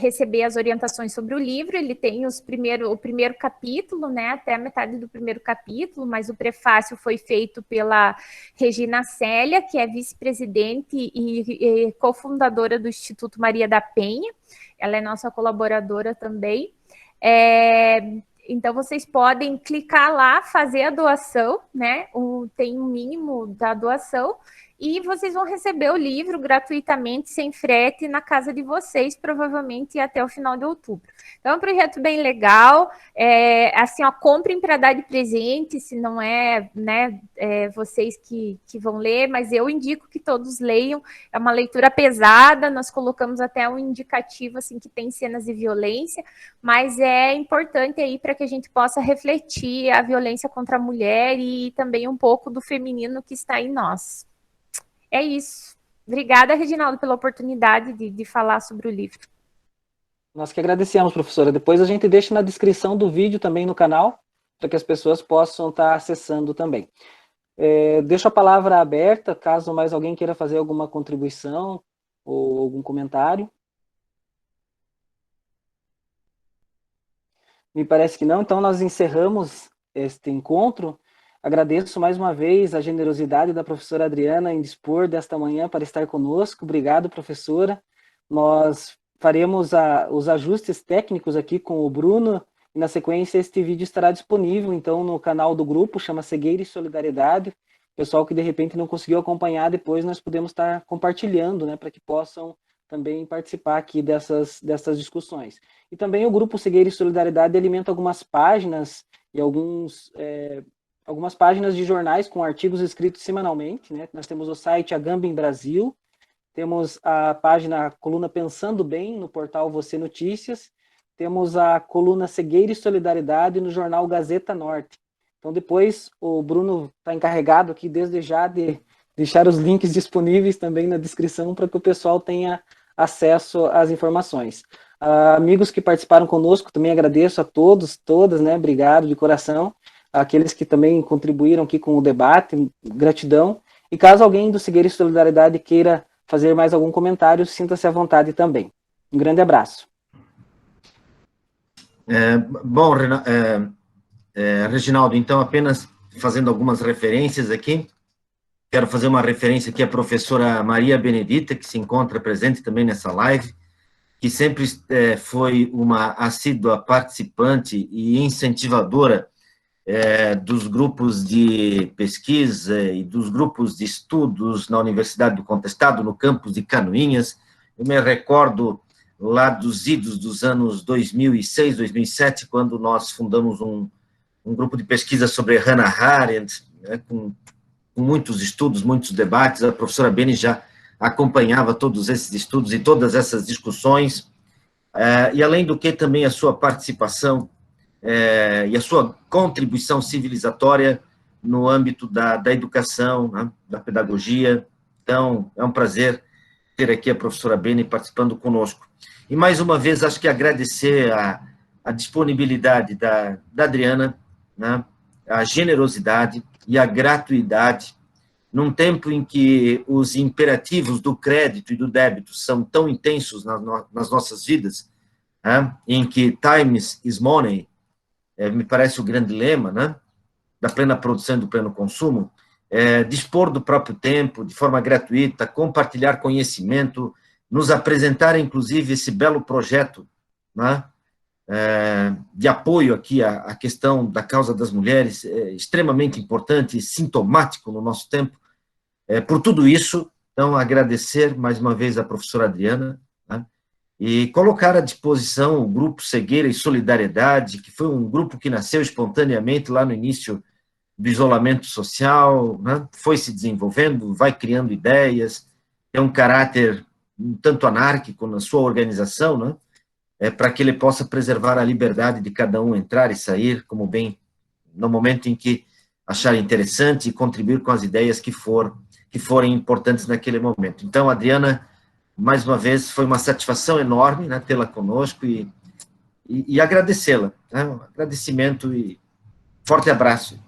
receber as orientações sobre o livro. Ele tem o primeiro capítulo, né, até a metade do primeiro capítulo, mas o prefácio foi feito pela Regina Célia, que é vice-presidente e cofundadora do Instituto Maria da Penha. Ela é nossa colaboradora também. Então, vocês podem clicar lá, fazer a doação, né? Tem um mínimo da doação, e vocês vão receber o livro gratuitamente, sem frete, na casa de vocês, provavelmente até o final de outubro. Então, é um projeto bem legal. Assim, ó, comprem para dar de presente, se não é, né, vocês que vão ler, mas eu indico que todos leiam. É uma leitura pesada, nós colocamos até um indicativo, assim, que tem cenas de violência, mas é importante aí para que a gente possa refletir a violência contra a mulher e também um pouco do feminino que está em nós. É isso. Obrigada, Reginaldo, pela oportunidade de falar sobre o livro. Nós que agradecemos, professora. Depois a gente deixa na descrição do vídeo também no canal, para que as pessoas possam estar acessando também. Deixo a palavra aberta, caso mais alguém queira fazer alguma contribuição ou algum comentário. Me parece que não, então nós encerramos este encontro. Agradeço mais uma vez a generosidade da professora Adriana em dispor desta manhã para estar conosco. Obrigado, professora. Nós faremos os ajustes técnicos aqui com o Bruno, e na sequência este vídeo estará disponível, então, no canal do grupo, chama Cegueira e Solidariedade. Pessoal que de repente não conseguiu acompanhar, depois nós podemos estar compartilhando, né, para que possam também participar aqui dessas discussões. E também o grupo Cegueira e Solidariedade alimenta algumas páginas e algumas páginas de jornais com artigos escritos semanalmente, né? Nós temos o site Agamben Brasil, temos a página, a coluna Pensando Bem, no portal Você Notícias, temos a coluna Cegueira e Solidariedade no jornal Gazeta Norte. Então, depois, o Bruno está encarregado aqui, desde já, de deixar os links disponíveis também na descrição, para que o pessoal tenha acesso às informações. Amigos que participaram conosco, também agradeço a todos, todas, né? Obrigado de coração. Aqueles que também contribuíram aqui com o debate, gratidão. E caso alguém do Cegueira e Solidariedade queira fazer mais algum comentário, sinta-se à vontade também. Um grande abraço. Bom, Reginaldo, então, apenas fazendo algumas referências aqui. Quero fazer uma referência aqui à professora Maria Benedita, que se encontra presente também nessa live, que sempre foi uma assídua participante e incentivadora dos grupos de pesquisa e dos grupos de estudos na Universidade do Contestado, no campus de Canoinhas. Eu me recordo lá dos idos dos anos 2006, 2007, quando nós fundamos um grupo de pesquisa sobre Hannah Arendt, né, com muitos estudos, muitos debates. A professora Beni já acompanhava todos esses estudos e todas essas discussões, e além do que também a sua participação e a sua contribuição civilizatória no âmbito da educação, né, da pedagogia. Então, é um prazer ter aqui a professora Beni participando conosco. E, mais uma vez, acho que agradecer a disponibilidade da Adriana, né, a generosidade e a gratuidade, num tempo em que os imperativos do crédito e do débito são tão intensos nas nossas vidas, né, em que time is money, me parece o grande lema, né, da plena produção e do pleno consumo, dispor do próprio tempo, de forma gratuita, compartilhar conhecimento, nos apresentar, inclusive, esse belo projeto, né, de apoio aqui à questão da causa das mulheres, extremamente importante e sintomático no nosso tempo. Por tudo isso, então, agradecer mais uma vez à professora Adriana, né, e colocar à disposição o Grupo Cegueira e Solidariedade, que foi um grupo que nasceu espontaneamente lá no início do isolamento social, né, foi se desenvolvendo, vai criando ideias, tem um caráter um tanto anárquico na sua organização, né, para que ele possa preservar a liberdade de cada um entrar e sair, como bem, no momento em que achar interessante, e contribuir com as ideias que forem importantes naquele momento. Então, Adriana, mais uma vez, foi uma satisfação enorme, né, tê-la conosco e agradecê-la, né, um agradecimento e forte abraço.